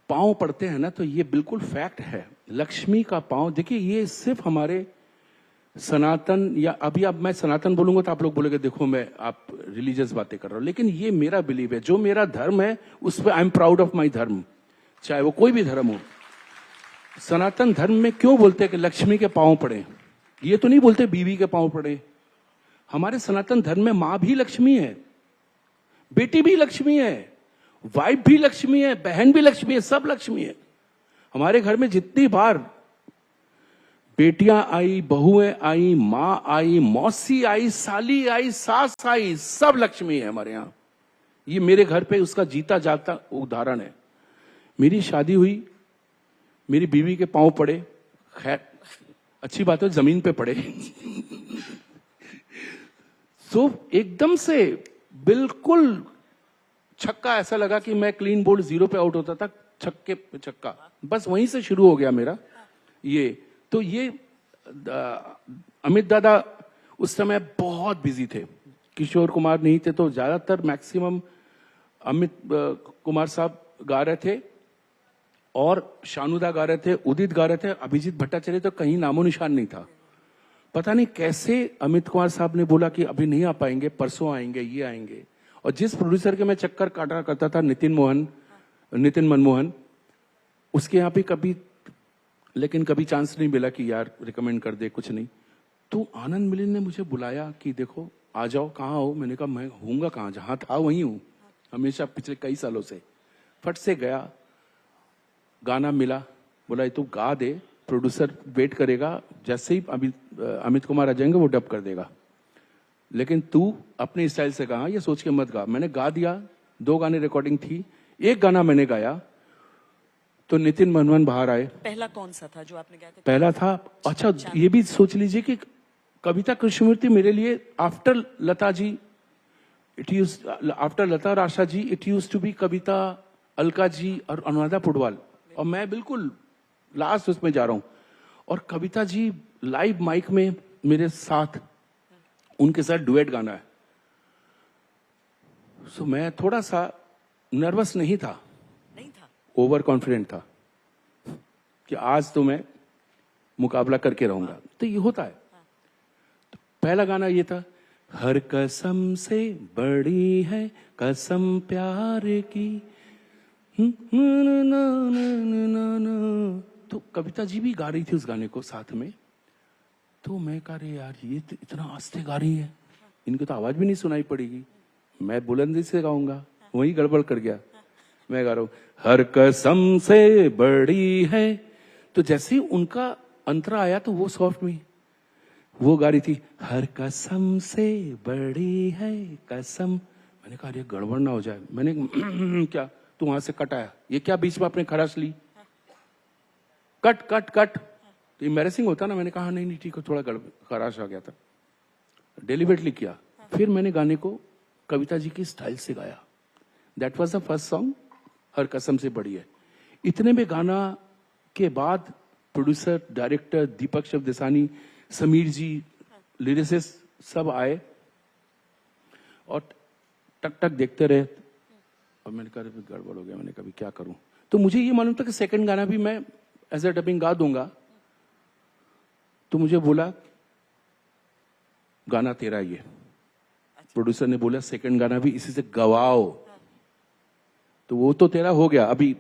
पांव पड़ते हैं ना, तो ये बिल्कुल फैक्ट है। लक्ष्मी का पांव, देखिए, ये सिर्फ हमारे सनातन, या अभी अब मैं सनातन बोलूंगा तो आप लोग बोलेंगे देखो मैं आप रिलीजियस बातें कर रहा हूं, लेकिन ये मेरा बिलीव है, जो मेरा धर्म है उस पर I am proud of my धर्म, चाहे वो कोई भी धर्म हो। सनातन धर्म में क्यों बोलते हैं कि लक्ष्मी के पांव पड़े, ये तो नहीं बोलते बीवी के पांव पड़े। हमारे सनातन धर्म में मां भी लक्ष्मी है, बेटी भी लक्ष्मी है, वाइफ भी लक्ष्मी है, बहन भी लक्ष्मी है, सब लक्ष्मी है। हमारे घर में जितनी बार बेटियां आई, बहुएं आई, मां आई, मौसी आई, साली आई, सास आई, सब लक्ष्मी है हमारे यहां। ये मेरे घर पे उसका जीता जागता उदाहरण है। मेरी शादी हुई, मेरी बीवी के पांव पड़े, खैर अच्छी बात है जमीन पे पड़े। तो एकदम से बिल्कुल छक्का, ऐसा लगा कि मैं क्लीन बोल्ड 0 पे आउट होता था, छक्के पे छक्का, बस वहीं से शुरू हो गया मेरा ये। तो ये अमित दादा उस समय बहुत बिजी थे, किशोर कुमार नहीं थे, तो ज्यादातर मैक्सिमम अमित कुमार साहब गा रहे थे, और शानुदा गा रहे थे, उदित गा रहे थे, अभिजीत भट्टाचार्य तो कहीं नामो निशान नहीं था। पता नहीं कैसे अमित कुमार साहब ने बोला कि अभी नहीं आ पाएंगे, परसों आएंगे, ये आएंगे। और जिस प्रोड्यूसर के मैं चक्कर काटा करता था, नितिन मनमोहन, उसके यहाँ पे कभी, लेकिन कभी चांस नहीं मिला कि यार रिकमेंड कर दे, कुछ नहीं। तो आनंद मिलिंद ने मुझे बुलाया कि देखो आ जाओ, कहाँ हो। मैंने कहा मैं हूँगा कहाँ, जहाँ था वहीं हूँ हमेशा, पिछले कई सालों से। फट से गया, गाना मिला, बोला तू गा दे, प्रोड्यूसर वेट करेगा, जैसे ही अमित कुमार आ जाएंगे वो डब कर देगा। लेकिन तू अपने स्टाइल से गा, ये सोच के मत गा। मैंने गा दिया, 2 गाने रिकॉर्डिंग थी, एक गाना मैंने गाया तो नितिन मनमोहन बाहर आए। पहला कौन सा था जो आपने गाया था? पहला था, अच्छा ये भी सोच लीजिए कि कविता कृष्णमूर्ति मेरे लिए after Lata ji, it use after Lata और Asha ji, it use to be Kavita, Alka ji और अनुराधा पुडवाल, और मैं बिल्कुल लास्ट उसमें जा रहा हूं। और कविता जी लाइव माइक में मेरे साथ, उनके साथ डुएट गाना है। सो मैं थोड़ा सा नर्वस नहीं था, ओवर कॉन्फिडेंट था कि आज तो मैं मुकाबला करके रहूंगा। तो ये होता है। तो पहला गाना ये था, हर कसम से बड़ी है कसम प्यार की, तो कविता जी भी गा रही थी उस गाने को साथ में। तो मैं कह रही यार ये तो इतना आस्ते गा रही है, इनको तो आवाज भी नहीं सुनाई पड़ेगी, मैं बुलंदी से गाऊंगा। वही गड़बड़ कर गया। मैं गा रहा हूं, हर कसम से बड़ी है, तो जैसे ही उनका अंतरा आया तो वो सॉफ्ट में वो गा रही थी, हर कसम से बड़ी है कसम। मैंने कहा ये गड़बड़ ना हो जाए। मैंने क्या, तू वहां से कट आया, ये क्या बीच में आपने खराश ली, कट कट कट, तो एम्बैरेसिंग होता ना। मैंने कहा नहीं नहीं ठीक है, थोड़ा खराश आ गया था, डेलिबरेटली किया। फिर मैंने गाने को कविता जी की स्टाइल से गाया। That was the first song, हर कसम से बड़ी है। इतने में गाना के बाद producer director Deepak Shivdasani, Samir ji, lyricist सब आए और टक टक देखते रहे। और मैंने कहा गड़बड़ हो गया, मैंने कहा क्या करूं। तो मुझे ये मालूम था कि सेकंड गाना भी मैं एज अ डबिंग गा दूंगा। तो मुझे बोला गाना तेरा ये, प्रोड्यूसर ने बोला सेकंड गाना भी इसी से गवाओ। तो वो तो तेरा हो गया, अभी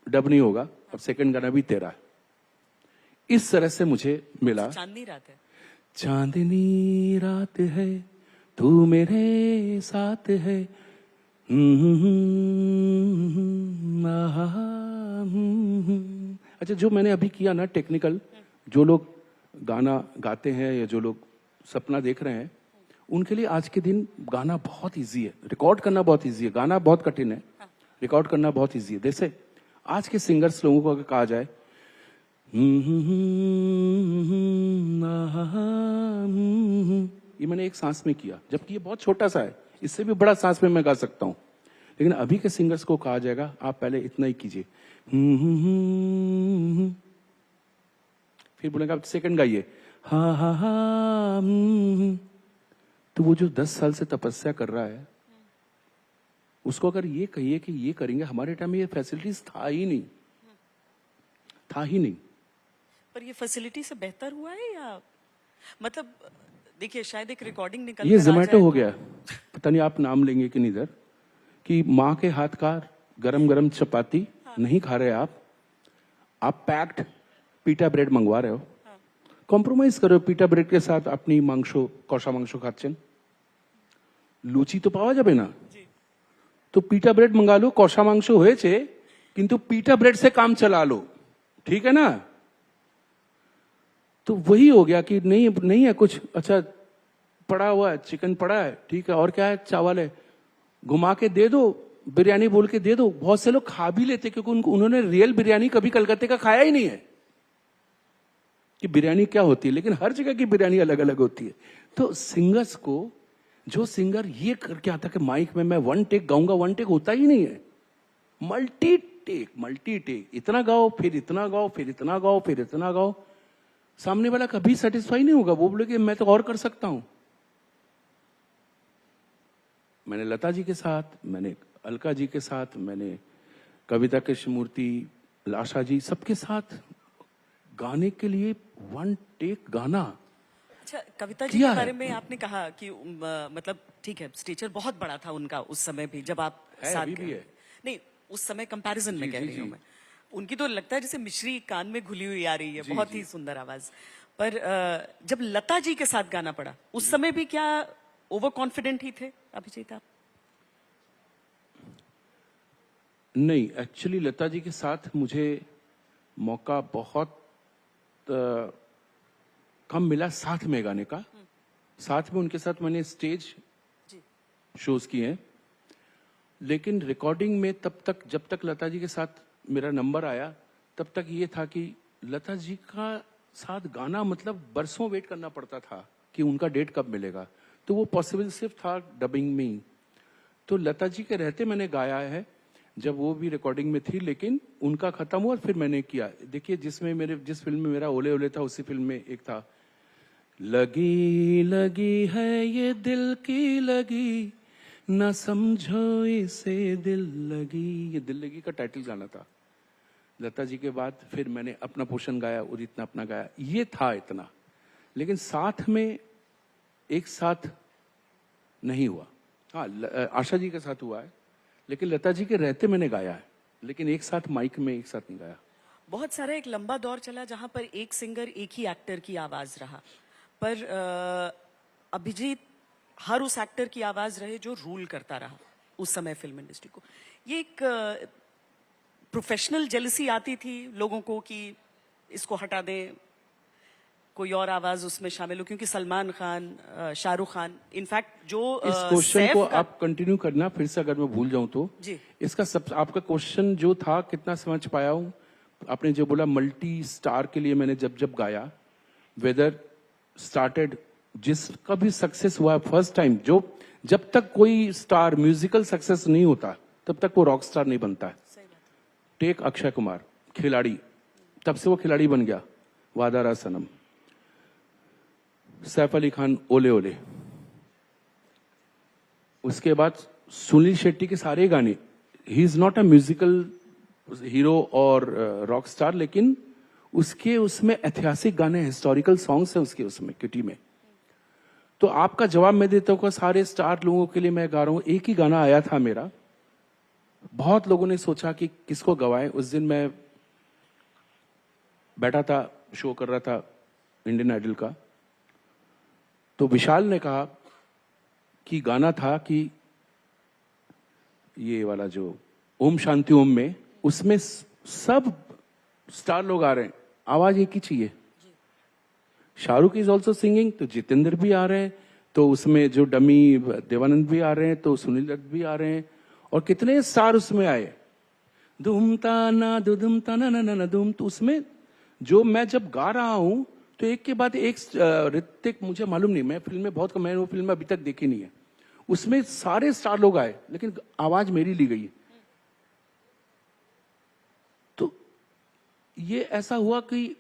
डब नहीं होगा, अब सेकंड गाना भी तेरा है। इस तरह से मुझे मिला। चांदनी रात है, चांदनी रात है तू मेरे साथ है, अच्छा जो मैंने अभी किया ना टेक्निकल, जो लोग गाना गाते हैं या जो लोग सपना देख रहे हैं उनके लिए आज के दिन गाना बहुत इजी है, रिकॉर्ड करना बहुत इजी है। गाना बहुत कठिन है, रिकॉर्ड करना बहुत इजी है। जैसे आज के सिंगर्स लोगों को अगर कहा जाए ये मैंने एक सांस में किया, जबकि ये बहुत छोटा सा है, इससे भी बड़ा सांस में मैं गा सकता हूं। लेकिन अभी के सिंगर्स को कहा जाएगा आप पहले इतना ही कीजिए, फिर बोलेगा आप सेकंड गाइए, हा हा हा। तो वो जो 10 साल से तपस्या कर रहा है उसको अगर ये कहिए कि ये करेंगे, हमारे टाइम में ये फैसिलिटीज था ही नहीं, था ही नहीं। पर ये फैसिलिटी से बेहतर हुआ है या मतलब देखिए शायद एक रिकॉर्डिंग निकल ये जोमेटो हो गया, पता नहीं आप नाम लेंगे कि नहीं इधर, कि माँ के हाथ का गरम गरम चपाती नहीं खा रहे आप पैक्ड पीटा ब्रेड मंगवा रहे हो। कॉम्प्रोमाइज करो पीटा ब्रेड के साथ अपनी मांसो कषा मांसो खाচ্ছেন, লুচি তো পাওয়া যাবে না, तो पीटा ब्रेड मंगा लो, कषा मांसो হয়েছে কিন্তু पीटा ब्रेड से काम चला लो, ठीक है ना। तो वही हो गया कि नहीं है कुछ, अच्छा पड़ा हुआ है, चिकन पड़ा है, ठीक है, और क्या है, चावल है, घुमा के दे दो, बिरयानी बोल के दे दो। बहुत से लोग खा भी लेते क्योंकि उन्होंने रियल बिरयानी कभी कलकत्ते का खाया ही नहीं है कि बिरयानी क्या होती है, लेकिन हर जगह की बिरयानी अलग अलग होती है। तो सिंगर्स को, जो सिंगर ये करके आता कि माइक में मैं 1 टेक गाऊंगा, 1 टेक होता ही नहीं है, मल्टी टेक, इतना गाओ फिर इतना गाओ फिर इतना गाओ फिर इतना गाओ, सामने वाला कभी सेटिस्फाई नहीं होगा, वो बोले कि मैं तो और कर सकता हूं। मैंने लता जी के साथ, मैंने अलका जी के साथ, मैंने कविता कृष्णमूर्ति, आशा जी, सबके साथ गाने के लिए 1 टेक गाना। अच्छा कविता जी के बारे में आपने कहा कि मतलब ठीक है स्टेचर बहुत बड़ा था उनका उस समय भी, जब आप साथ भी है। नहीं उस समय कंपैरिजन में कह रही हूँ मैं, उनकी तो लगता है जैसे मिश्री कान में घुली हुई आ रही है, बहुत ही सुंदर आवाज। पर जब लता जी के साथ गाना पड़ा उस समय भी क्या ओवर कॉन्फिडेंट ही थे अभिजीत आप? नहीं, एक्चुअली लता जी के साथ मुझे मौका बहुत कम मिला साथ में गाने का, साथ में उनके साथ मैंने स्टेज जी शोज किए हैं, लेकिन रिकॉर्डिंग में तब तक, जब तक लता जी के साथ मेरा नंबर आया, तब तक ये था कि लता जी का साथ गाना मतलब बरसों वेट करना पड़ता था कि उनका डेट कब मिलेगा। तो वो पॉसिबल सिर्फ था डबिंग में ही। तो लता जी के रहते मैंने गाया है, जब वो भी रिकॉर्डिंग में थी, लेकिन उनका खत्म हुआ फिर मैंने किया। देखिए, जिस फिल्म में मेरा ओले ओले था, उसी फिल्म में एक था, लगी लगी है ये दिल की लगी, ना समझो इसे दिल लगी। ये दिल लगी का टाइटल गाना था। लता जी के बाद फिर मैंने अपना पोर्शन गाया, उदित ने अपना गाया, ये था इतना। लेकिन साथ में एक साथ नहीं हुआ। हाँ, आशा जी के साथ हुआ है, लेकिन लता जी के रहते मैंने गाया है, लेकिन एक साथ माइक में एक साथ नहीं गाया। बहुत सारा एक लंबा दौर चला जहां पर एक सिंगर एक ही एक्टर की आवाज रहा, पर अभिजीत हर उस एक्टर की आवाज रहे जो रूल करता रहा उस समय फिल्म इंडस्ट्री को। ये एक प्रोफेशनल जेलसी आती थी लोगों को कि इसको हटा दें, कोई और आवाज उसमें शामिल हो, क्योंकि सलमान खान, शाहरुख खान, इनफैक्ट जो इस क्वेश्चन को सैफ आप कंटिन्यू करना फिर से, अगर मैं भूल जाऊं तो। जी इसका सब आपका क्वेश्चन जो था, कितना समझ पाया हूं। आपने जो बोला मल्टी स्टार के लिए मैंने जब जब गाया, वेदर स्टार्टेड, जिसका भी सक्सेस हुआ फर्स्ट टाइम, जो जब तक कोई स्टार म्यूजिकल सक्सेस नहीं होता तब तक वो रॉक स्टार नहीं बनता है। सही बात। टेक अक्षय कुमार, खिलाड़ी, तब से वो खिलाड़ी बन गया, वादा रहा सनम। सैफ अली खान, ओले ओले। उसके बाद सुनील शेट्टी के सारे गाने, he is not a musical hero और रॉक स्टार, लेकिन उसके उसमें ऐतिहासिक गाने, हिस्टोरिकल सॉन्ग्स हैं उसके उसमें, किटी में। तो आपका जवाब मैं देता हूँ, सारे स्टार लोगों के लिए मैं गा रहा हूं। एक ही गाना आया था मेरा, बहुत लोगों ने सोचा कि किसको गवाएं। उस दिन मैं बैठा था, शो कर रहा था इंडियन आइडल का, तो विशाल ने कहा कि गाना था कि ये वाला जो ओम शांति ओम में, उसमें सब स्टार लोग आ रहे हैं, आवाज एक ही चाहिए। शाहरुख इज ऑल्सो सिंगिंग, तो जितेंद्र भी आ रहे हैं, तो उसमें जो डमी देवानंद भी आ रहे हैं, तो सुनील दत्त भी आ रहे हैं, और कितने स्टार उसमें आए, धूमता ना धुमता ना ना ना धूम। तो उसमें जो मैं जब गा रहा हूं, तो एक के बाद एक ऋतिक, मुझे मालूम नहीं, मैं फिल्म में बहुत कम, मैंने वो फिल्म अभी तक देखी नहीं है, उसमें सारे स्टार लोग आए, लेकिन आवाज मेरी ली गई। तो ये ऐसा हुआ कि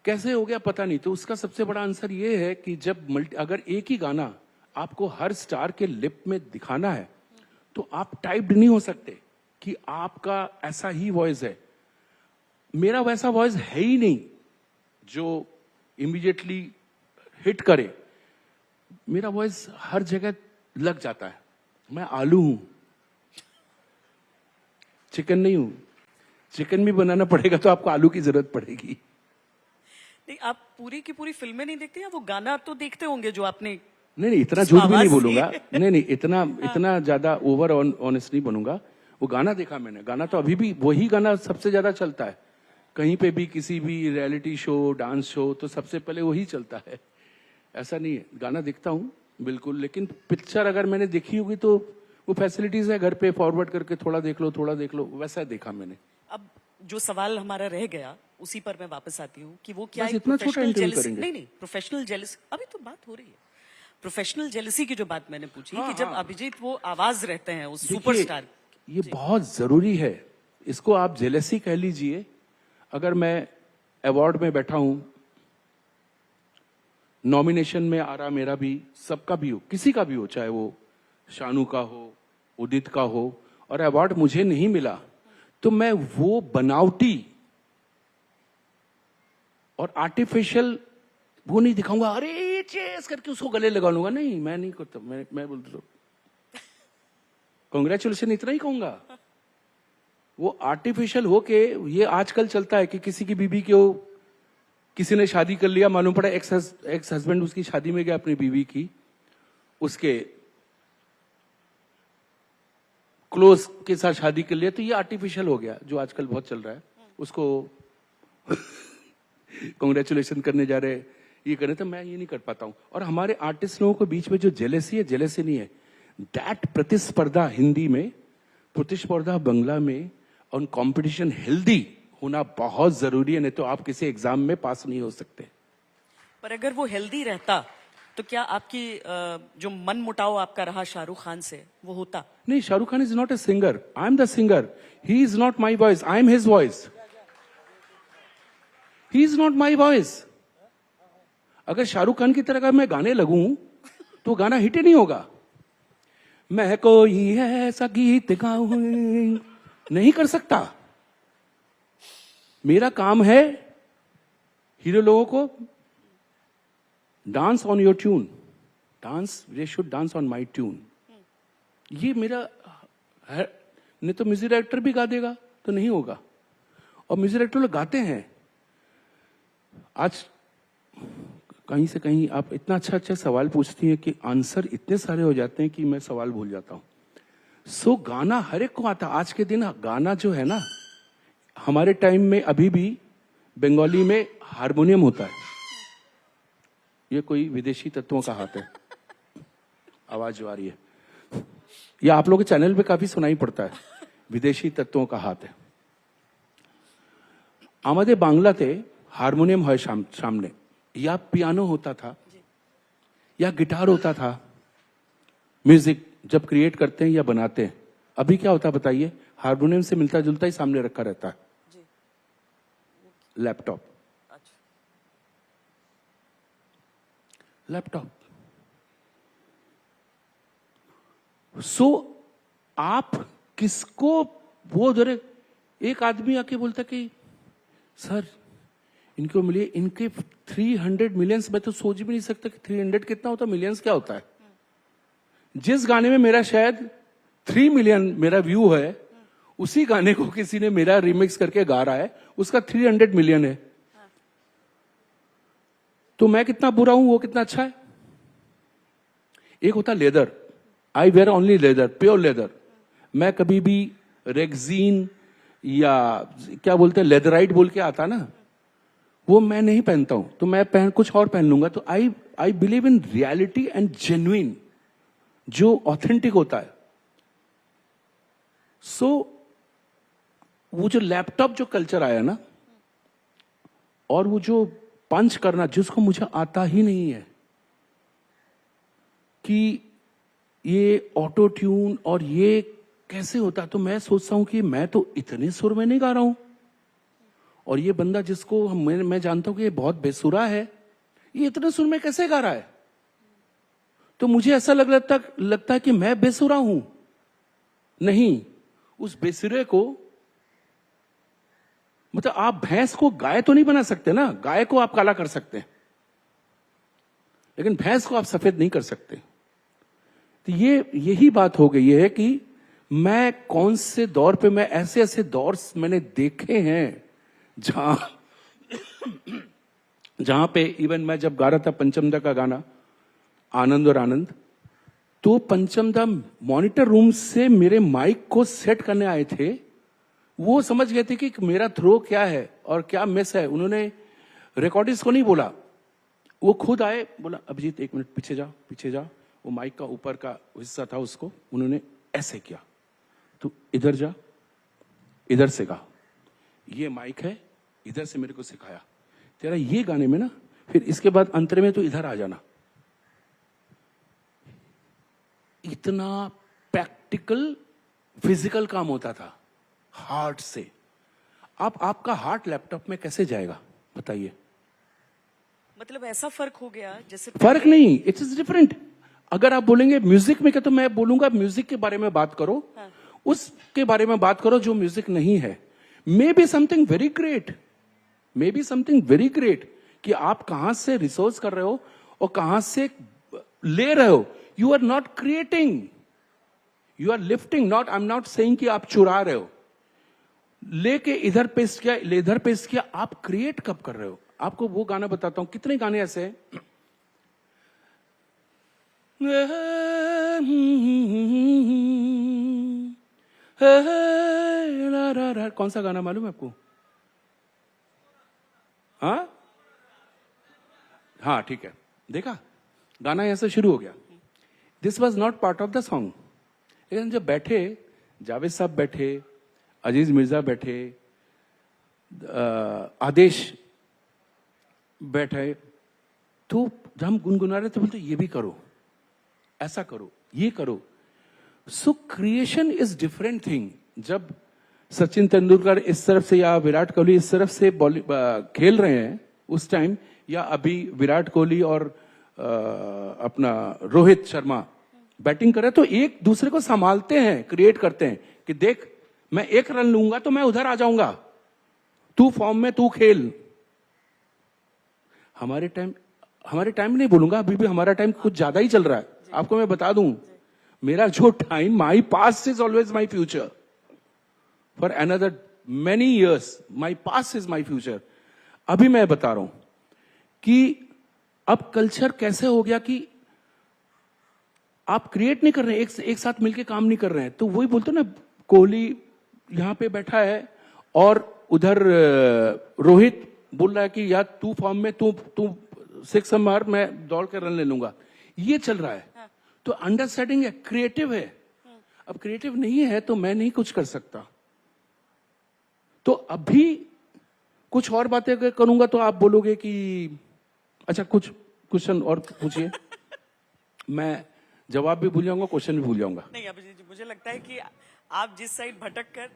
कैसे हो गया पता नहीं। तो उसका सबसे बड़ा आंसर ये है कि जब अगर एक ही गाना आपको हर स्टार के लिप में दिखाना है, तो आप टाइप्ड नहीं हो सकते कि आपका ऐसा ही वॉइस है। मेरा वैसा वॉइस है ही नहीं जो इमीडिएटली हिट करे। मेरा वॉइस हर जगह लग जाता है। मैं आलू हूं, चिकन नहीं हूं। चिकन भी बनाना पड़ेगा तो आपको आलू की जरूरत पड़ेगी। नहीं, आप पूरी की पूरी फिल्में नहीं देखते हैं, वो गाना तो देखते होंगे जो आपने। नहीं, इतना झूठ भी नहीं बोलूंगा। नहीं, इतना ज्यादा ओवर ऑनेस्ट नहीं बनूंगा। वो गाना देखा मैंने, गाना तो अभी भी वही गाना सबसे ज्यादा चलता है। कहीं पे भी, किसी भी रियलिटी शो, डांस शो, तो सबसे पहले वही चलता है। ऐसा नहीं है, गाना देखता हूँ बिल्कुल, लेकिन पिक्चर अगर मैंने देखी होगी तो वो फैसिलिटीज है घर पे, फॉरवर्ड करके थोड़ा देख लो, वैसा देखा मैंने। अब जो सवाल हमारा रह गया, उसी पर मैं वापस आती हूँ कि वो क्या बस एक इतना छोटा प्रोफेशनल इंटरव्यू जेलसी। करेंगे। नहीं, प्रोफेशनल जेलसी अभी तो बात हो रही है। प्रोफेशनल जेलसी की जो बात मैंने पूछी हाँ, कि जब हाँ। अभिजीत वो आवाज रहते हैं उस देखिए, सुपरस्टार। ये बहुत जरूरी है। इसको आप जेलसी कह लीजिए। अगर मैं अवार्ड में बैठा हूं, नॉमिनेशन में आ रहा, मेरा भी, सबका भी हो, किसी का भी हो, चाहे वो शानू का हो, उदित का हो, और अवार्ड मुझे नहीं मिला, तो मैं वो बनावटी और आर्टिफिशियल वो नहीं दिखाऊंगा, अरे चेस करके उसको गले लगा लूंगा। नहीं, मैं नहीं करता। मैं बोलता कांग्रेचुलेशन, इतना ही कहूंगा। वो आर्टिफिशियल होके, ये आजकल चलता है कि किसी की बीवी को किसी ने शादी कर लिया, मालूम पड़ा एक्स हस्बैंड उसकी शादी में गया अपनी बीवी की, उसके क्लोज के साथ शादी कर लिया, तो ये आर्टिफिशियल हो गया, जो आजकल बहुत चल रहा है। उसको कांग्रेचुलेशन करने जा रहे, ये करें, तो मैं ये नहीं कर पाता हूं। और हमारे आर्टिस्ट लोगों के बीच में जो जेलेसी है, जेलेसी नहीं है, दैट प्रतिस्पर्धा हिंदी में, प्रतिस्पर्धा बांग्ला में, और कंपटीशन हेल्दी होना बहुत जरूरी है, नहीं तो आप किसी एग्जाम में पास नहीं हो सकते। पर अगर वो हेल्दी रहता तो क्या आपकी जो मन मुटाव आपका रहा शाहरुख खान से वो होता? नहीं, Shahrukh Khan is not a singer, I am the singer, he is not my voice, I am his voice, he is not my voice. अगर शाहरुख खान की तरह का मैं गाने लगूं तो गाना हिट ही नहीं होगा। मैं कोई ऐसा गीत गाऊं, नहीं कर सकता। मेरा काम है हीरो लोगों को dance on your tune, dance, they should dance on my tune, ये मेरा है। नहीं तो म्यूजिक डायरेक्टर भी गा देगा तो नहीं होगा। और म्यूजिक डायरेक्टर लोग गाते हैं। आज कहीं से कहीं आप इतना अच्छा अच्छा सवाल पूछती हैं कि आंसर इतने सारे हो जाते हैं कि मैं सवाल भूल जाता हूं। सो गाना हर एक को आता। आज के दिन गाना जो है ना, हमारे टाइम में अभी भी बंगाली में हारमोनियम होता है। ये कोई विदेशी तत्वों का हाथ है, आवाज जो आ रही है, ये आप लोगों के चैनल पे काफी सुनाई पड़ता है, विदेशी तत्वों का हाथ है। आमादे बांग्लाते हारमोनियम है सामने, या पियानो होता था, या गिटार होता था। म्यूजिक जब क्रिएट करते हैं या बनाते हैं, अभी क्या होता है बताइए? हारमोनियम से मिलता जुलता ही सामने रखा रहता है, लैपटॉप। लैपटॉप। सो आप किसको वो जरे, एक आदमी आके बोलता कि सर इनको मिलिए, इनके 300 मिलियंस, मैं तो सोच भी नहीं सकता कि 300 कितना होता, मिलियंस क्या होता है। जिस गाने में मेरा शायद 3 मिलियन मेरा व्यू है, उसी गाने को किसी ने मेरा रिमिक्स करके गा रहा है, उसका 300 मिलियन है। तो मैं कितना बुरा हूं, वो कितना अच्छा है। एक होता leather, I wear only leather, pure leather. मैं कभी भी रेक्सीन या क्या बोलते हैं लेदराइट बोल के आता ना, वो मैं नहीं पहनता हूं। तो मैं कुछ और पहन लूंगा। तो I believe in reality and genuine, जो ऑथेंटिक होता है। सो वो जो लैपटॉप जो कल्चर आया ना, और वो जो पंच करना, जिसको मुझे आता ही नहीं है, कि ये ऑटो ट्यून और ये कैसे होता, तो मैं सोचता हूं कि मैं तो इतने सुर में नहीं गा रहा हूं, और ये बंदा जिसको मैं जानता हूं कि ये बहुत बेसुरा है, ये इतने सुर में कैसे गा रहा है। तो मुझे ऐसा लगता है कि मैं बेसुरा हूं। नहीं, उस बेसुरे को, मतलब आप भैंस को गाय तो नहीं बना सकते ना, गाय को आप काला कर सकते हैं, लेकिन भैंस को आप सफेद नहीं कर सकते। तो यही बात हो गई है कि मैं कौन से दौर पे, मैं ऐसे ऐसे दौर मैंने देखे हैं जहां पे इवन मैं जब गा रहा था पंचमदा का गाना आनंद और आनंद, तो पंचमदा मॉनिटर रूम से मेरे माइक को सेट करने आए थे। वो समझ गए थे कि मेरा थ्रो क्या है और क्या मिस है। उन्होंने रिकॉर्डिस्ट को नहीं बोला, वो खुद आए, बोला अभिजीत 1 मिनट पीछे जा, पीछे जा। वो माइक का ऊपर का हिस्सा था, उसको उन्होंने ऐसे किया, तो इधर जा, इधर से गा, ये माइक है, इधर से मेरे को सिखाया, तेरा ये गाने में ना, फिर इसके बाद अंतर में तो इधर आ जाना। इतना प्रैक्टिकल फिजिकल काम होता था हार्ट से। आपका हार्ट लैपटॉप में कैसे जाएगा बताइए? मतलब ऐसा फर्क हो गया जैसे फर्क नहीं, इट इज डिफरेंट। अगर आप बोलेंगे म्यूजिक में क्या, तो मैं बोलूंगा म्यूजिक के बारे में बात करो, हाँ। उसके बारे में बात करो जो म्यूजिक नहीं है। May be something very great, may be something very great, कि आप कहां से रिसोर्स कर रहे हो और कहां से ले रहे हो। You are not creating, you are lifting, not, I am not saying कि आप चुरा रहे हो, लेके इधर पेस्ट किया, इधर पेस्ट किया, आप क्रिएट कब कर रहे हो? आपको वो गाना बताता हूं, कितने गाने ऐसे हैं। कौन सा गाना मालूम है आपको? हाँ हाँ ठीक है, देखा गाना ऐसे शुरू हो गया. This was not part of the song. लेकिन जब बैठे, जावेद साहब बैठे, अजीज मिर्जा बैठे, आदेश बैठे, तो जब हम गुनगुना रहे थे बोलते ये भी करो, ऐसा करो, ये करो. सो क्रिएशन इज डिफरेंट थिंग. जब सचिन तेंदुलकर इस तरफ से या विराट कोहली इस तरफ से खेल रहे हैं उस टाइम, या अभी विराट कोहली और अपना रोहित शर्मा बैटिंग कर रहे हैं, तो एक दूसरे को संभालते हैं, क्रिएट करते हैं कि देख मैं 1 रन लूंगा तो मैं उधर आ जाऊंगा, तू फॉर्म में तू खेल. हमारे टाइम नहीं बोलूंगा, अभी भी हमारा टाइम कुछ ज्यादा ही चल रहा है. आपको मैं बता दूं, मेरा जो time, my past is always my future. For another many years my past is my future. अभी मैं बता रहा हूं कि अब कल्चर कैसे हो गया कि आप क्रिएट नहीं कर रहे हैं, एक साथ मिलके काम नहीं कर रहे हैं. तो वही बोलते ना, कोहली यहां पे बैठा है और उधर रोहित बोल रहा है कि यार तू फॉर्म में, तू 6 मार, मैं दौड़ के रन ले लूंगा. ये चल रहा है. तो अंडरस्टैंडिंग है, क्रिएटिव है. अब क्रिएटिव नहीं है तो मैं नहीं कुछ कर सकता. तो अभी कुछ और बातें अगर करूंगा तो आप बोलोगे कि अच्छा कुछ क्वेश्चन और पूछिए. मैं जवाब भी भूल जाऊंगा, क्वेश्चन भी भूल जाऊंगा. नहीं, अभिजीत जी, मुझे लगता है कि आप जिस साइड भटक कर,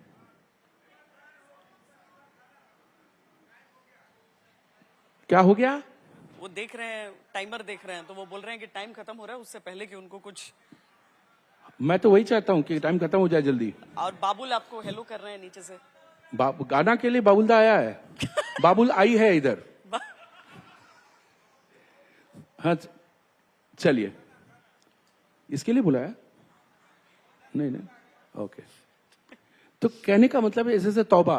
क्या हो गया? वो देख रहे हैं, टाइमर देख रहे हैं, तो वो बोल रहे हैं कि टाइम खत्म हो रहा है, उससे पहले कि उनको कुछ. मैं तो वही चाहता हूं कि टाइम खत्म हो जाए जल्दी. और बाबुल आपको हेलो कर रहे हैं नीचे से. गाना के लिए बाबुलदा आया है. बाबुल आई है इधर. हाँ चलिए, इसके लिए बुलाया? नहीं नहीं, ओके. तो कहने का मतलब है ऐसे तौबा.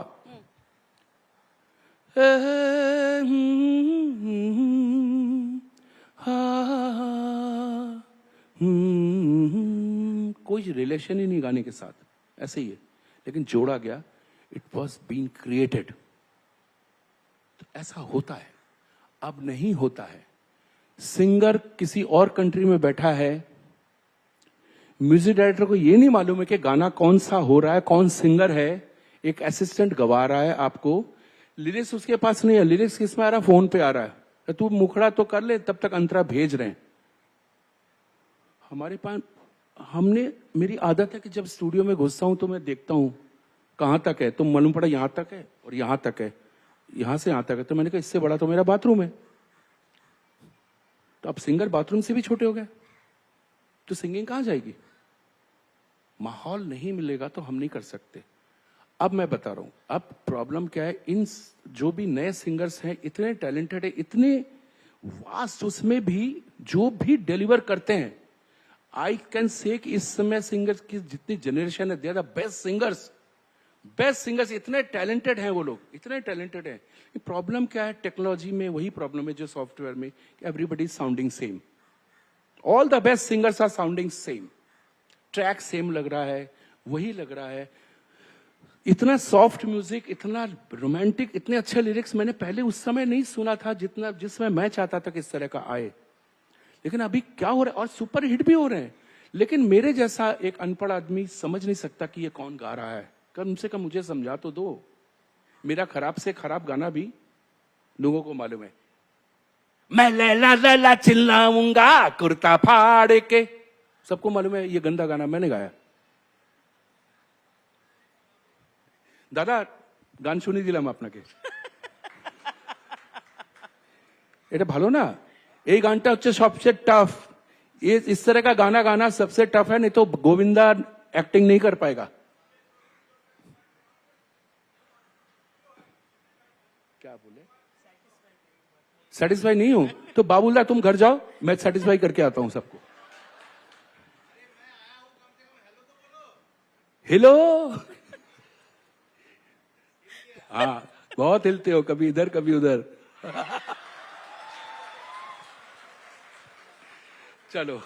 कोई रिलेशन ही नहीं गाने के साथ, ऐसे ही है, लेकिन जोड़ा गया. It was been created. तो ऐसा होता है, अब नहीं होता है. सिंगर किसी और कंट्री में बैठा है, म्यूजिक डायरेक्टर को ये नहीं मालूम है कि गाना कौन सा हो रहा है, कौन सिंगर है. एक असिस्टेंट गवा रहा है आपको, लिरिक्स उसके पास नहीं है. लिरिक्स किस में आ रहा है? फोन पे आ रहा है. तू मुखड़ा तो कर ले, तब तक अंतरा भेज रहे हैं. हमारे पास मेरी आदत है कि जब स्टूडियो में घुसता हूं तो मैं देखता हूं कहां तक है. तो मालूम पड़ा यहां तक है और यहां तक है, यहां से यहां तक है. तो मैंने कहा इससे बड़ा तो मेरा बाथरूम है. तो अब सिंगर बाथरूम से भी छोटे हो गए, तो सिंगिंग कहां जाएगी? माहौल नहीं मिलेगा तो हम नहीं कर सकते. अब मैं बता रहा हूं, अब प्रॉब्लम क्या है, इन जो भी नए सिंगर्स हैं, इतने टैलेंटेड है, इतने वास्ट, उसमें भी जो भी डिलीवर करते हैं. आई कैन से कि इस समय सिंगर्स की जितनी जनरेशन है, they are the best singers. इतने टैलेंटेड हैं वो लोग, इतने टैलेंटेड हैं. प्रॉब्लम क्या है टेक्नोलॉजी में? वही प्रॉब्लम है जो सॉफ्टवेयर में, everybody sounding same. All the best singers are sounding same. Track same लग रहा है, वही लग रहा है. इतना सॉफ्ट म्यूजिक, इतना रोमांटिक, इतने अच्छे लिरिक्स मैंने पहले उस समय नहीं सुना था जितना जिसमें मैं चाहता था कि इस तरह का आए. लेकिन अभी क्या हो रहा है, और सुपर हिट भी हो रहे हैं. लेकिन मेरे जैसा एक अनपढ़ आदमी समझ नहीं सकता कि ये कौन गा रहा है. कम से कम मुझे समझा तो दो. मेरा खराब से खराब गाना भी लोगों को मालूम है. मैं लैला लैला चिल्लाऊंगा कुर्ता फाड़ के, सबको मालूम है ये गंदा गाना मैंने गाया. दादा গান শুনিয়ে দিলাম আপনাকে. এটা ভালো না? এই গানটা হচ্ছে सबसे टफ. ये इस तरह का गाना गाना सबसे टफ है, नहीं तो गोविंदा एक्टिंग नहीं कर पाएगा. क्या बोले? सेटिस्फाई नहीं हूं तो बाबूल्ला तुम घर जाओ, मैं सेटिस्फाई करके आता हूं सबको. हेलो. हाँ, बहुत हिलते हो, कभी इधर कभी उधर. चलो.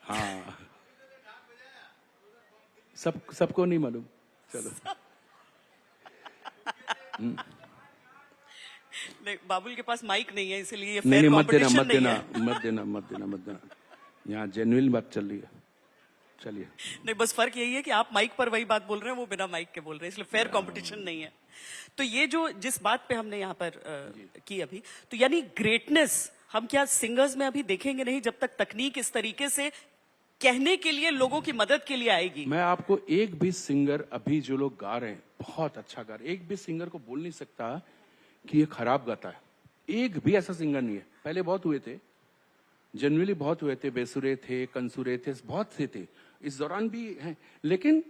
हाँ, सबको नहीं मालूम. चलो. नहीं, बाबुल के पास माइक नहीं है, इसलिए ये नहीं फेयर नहीं, मत देना कंपटीशन मत नहीं देना है। मत देना मत देना मत देना, यहाँ जेन्युइन बात चल रही है। चलिए, नहीं, बस फर्क यही है कि आप माइक पर वही बात बोल रहे हैं, वो बिना माइक के बोल रहे हैं, इसलिए फेयर कंपटीशन नहीं है। तो ये जो जिस बात पे हमने यहाँ पर की अभी, तो यानी ग्रेटनेस हम क्या सिंगर्स में अभी देखेंगे नहीं जब तक तकनीक इस तरीके से कहने के लिए लोगों की मदद के लिए आएगी। मैं आपको एक भी सिंगर अभी जो लोग गा रहे हैं बहुत अच्छा गा रहे हैं, एक भी सिंगर को बोल नहीं सकता कि ये खराब गाता है, एक भी ऐसा सिंगर नहीं है। पहले बहुत हुए थे, जनरली बहुत हुए थे, बेसुरे थे, कंसुरे थे, बहुत से थे, इस दौरान भी हैं, लेकिन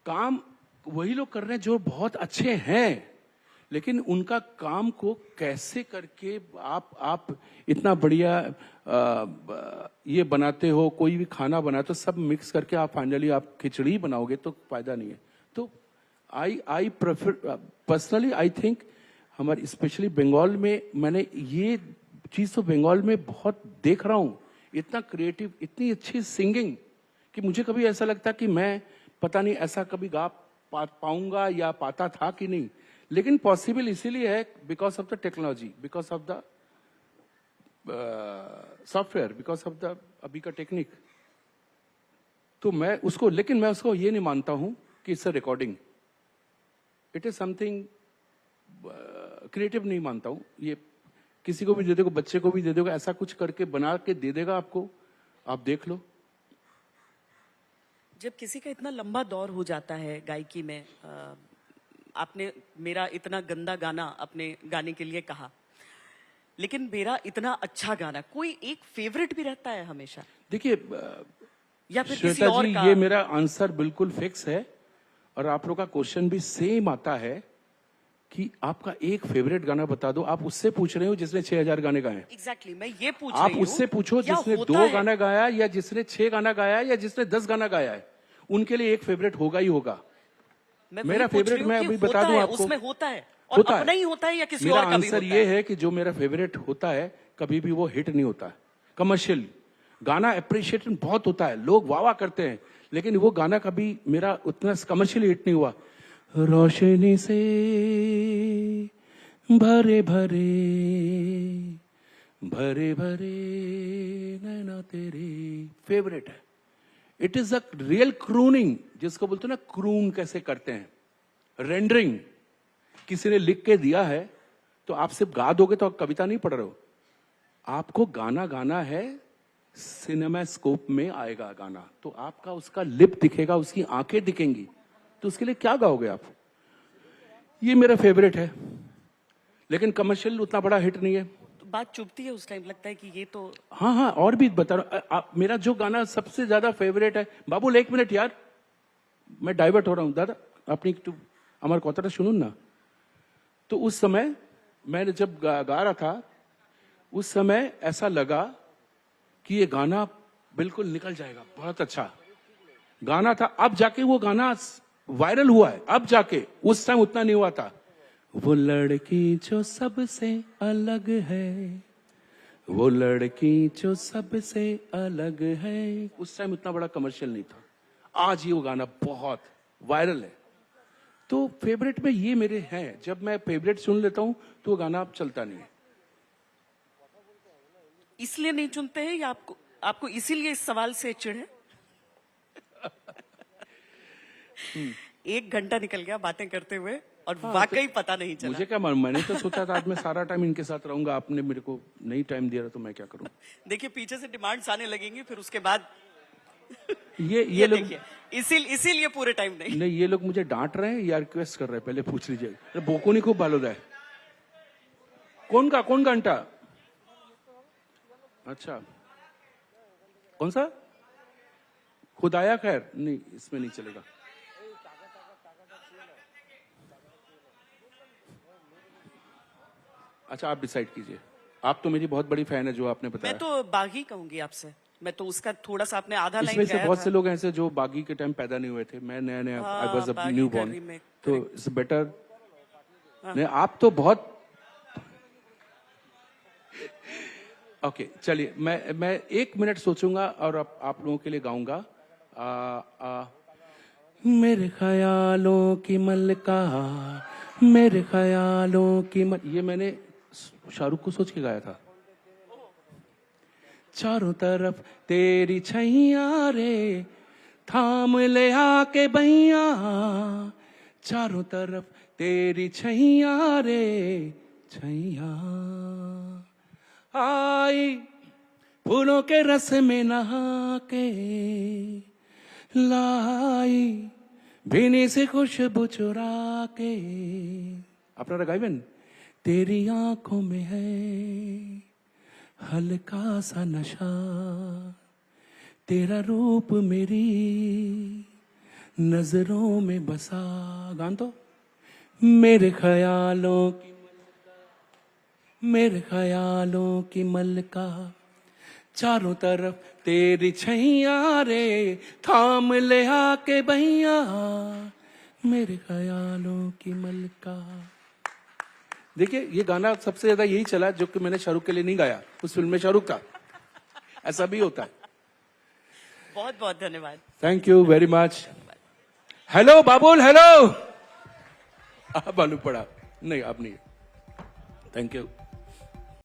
काम वही लोग कर रहे हैं जो बहुत अच्छे हैं, लेकिन उनका काम को कैसे करके आप इतना बढ़िया ये बनाते हो, कोई भी खाना बनाते हो, सब मिक्स करके आप फाइनली आप खिचड़ी बनाओगे तो फायदा नहीं है। तो I prefer personally, I think हमारे स्पेशली बंगाल में, मैंने ये चीज तो बंगाल में बहुत देख रहा हूं, इतना क्रिएटिव, इतनी अच्छी सिंगिंग कि मुझे कभी ऐसा लगता कि मैं पता नहीं ऐसा कभी गा पाऊंगा या पाता था कि नहीं, लेकिन पॉसिबल इसीलिए है because of the technology, because of the software, because of the अभी का टेक्निक। तो मैं उसको, लेकिन मैं उसको ये नहीं मानता हूं कि it's a recording, it is something creative नहीं मानता हूं। ये किसी को भी दे देगा, बच्चे को भी दे देगा, ऐसा कुछ करके बना के दे देगा आपको, आप देख लो। जब किसी का इतना लंबा दौर हो जाता है गायकी में, आपने मेरा इतना गंदा गाना अपने गाने के लिए कहा, लेकिन मेरा इतना अच्छा गाना, कोई एक फेवरेट भी रहता है हमेशा? देखिए या फिर किसी श्वेता और जी, का? ये मेरा आंसर बिल्कुल फिक्स है, और आप लोग का क्वेश्चन भी सेम आता है कि आपका एक फेवरेट गाना बता दो। आप उससे पूछ रहे हो जिसने 6000 गाने गाए हैं। एग्जैक्टली, मैं ये पूछ आप रही हूँ, उससे पूछो या जिसने होता 2 है? गाना गाया, या जिसने 6 गाना गाया, या जिसने 10 गाना गाया है, उनके लिए एक फेवरेट होगा ही होगा। मैं मेरा वही पूछ फेवरेट रही हूँ मैं कि अभी बता होता दूं है, आपको, उसमें होता है, और होता अपना है। ही होता है या किसी मेरा और का भी आंसर होता ये है? है कि जो मेरा फेवरेट होता है कभी भी वो हिट नहीं होता है। कमर्शियल गाना अप्रिशिएशन बहुत होता है, लोग वाह वाह करते हैं, लेकिन वो गाना कभी मेरा उतना कमर्शियल हिट नहीं हुआ। रोशनी से भरे भरे भरे भरे नैना तेरे, फेवरेट है। It is a real crooning, जिसको बोलते हैं ना, क्रून कैसे करते हैं, रेंडरिंग किसी ने लिख के दिया है, तो आप सिर्फ गा दोगे तो आप कविता नहीं पढ़ रहे हो, आपको गाना गाना है, सिनेमा स्कोप में आएगा गाना, तो आपका उसका लिप दिखेगा, उसकी आंखें दिखेंगी, तो उसके लिए क्या गाओगे आप? ये मेरा फेवरेट है, लेकिन कमर्शियल उतना बड़ा हिट नहीं है। तो बात चुभती है उस टाइम, लगता है कि ये तो हाँ हाँ, और भी बता रहा हूं, मेरा जो गाना सबसे ज्यादा फेवरेट है, बाबुल 1 मिनट यार, मैं डाइवर्ट हो रहा हूं दादा, अपनी আমার কথাটা শুনুন ना। तो उस समय मैंने जब गा रहा था, उस समय ऐसा लगा कि ये गाना बिल्कुल निकल जाएगा, बहुत अच्छा गाना था। अब जाके वो गाना वायरल हुआ है, अब जाके, उस टाइम उतना नहीं हुआ था। वो लड़की जो सबसे अलग है, वो लड़की जो सबसे अलग है, उस टाइम उतना बड़ा कमर्शियल नहीं था। आज ये वो गाना बहुत वायरल है। तो फेवरेट में ये मेरे हैं, जब मैं फेवरेट सुन लेता हूं तो वो गाना अब चलता नहीं है। इसलिए नहीं चुनते हैं, या आपको इसीलिए इस सवाल से चिढ़ है? 1 घंटा निकल गया बातें करते हुए, और वाकई पता नहीं चला। मुझे क्या मालूम, मैंने तो सोचा था आज मैं सारा टाइम इनके साथ रहूंगा, आपने मेरे को नहीं टाइम दिया, तो मैं क्या करूं। देखिए, पीछे से डिमांड्स आने लगेंगी, फिर उसके बाद ये लोग देखिए, इसीलिए पूरे टाइम नहीं। नहीं, ये लोग मुझे डांट रहे हैं या रिक्वेस्ट कर रहे हैं, पहले पूछ लीजिए। अरे बोको नहीं खूब बालोदा है, कौन घंटा? अच्छा, कौन सा? खुदाया खैर, नहीं इसमें नहीं चलेगा। अच्छा, आप डिसाइड कीजिए, आप तो मेरी बहुत बड़ी फैन है, जो आपने बताया। मैं तो बागी कहूंगी आपसे, मैं तो उसका थोड़ा सा, आपने आधा लाइन इसमें से गाया बहुत था। से लोग ऐसे जो बागी के टाइम पैदा नहीं हुए थे, मैं नया आई वाज अ बागी न्यू का बॉर्न, remake, तो इट्स बेटर। नहीं, आप तो बहुत ओके। चलिए, मैं 1 मिनट सोचूंगा और आप लोगों के लिए गाऊंगा। मेरे ख्यालों की मलका, मेरे ख्यालों की ये मैंने शाहरुख को सोच के गाया था। चारों तरफ तेरी छैया रे, थाम ले आके बैया, चारों तरफ तेरी छैया रे, छैया आई फूलों के रस में नहा के, लाई भीनी से खुशबू चुरा के। আপনারা গাইবেন? तेरी आंखों में है हल्का सा नशा, तेरा रूप मेरी नजरों में बसा। गान तो मेरे ख्यालों की मलका, मेरे ख्यालों की मलका, चारों तरफ तेरी छैया रे, थाम ले आके भैया, मेरे ख्यालों की मलका। देखिए ये गाना सबसे ज्यादा यही चला जो कि मैंने शाहरुख के लिए नहीं गाया, उस फिल्म में शाहरुख था। ऐसा भी होता है। बहुत बहुत धन्यवाद। Thank you very much. Hello Babul, hello. आप मालूम पड़ा नहीं, आप नहीं। Thank you.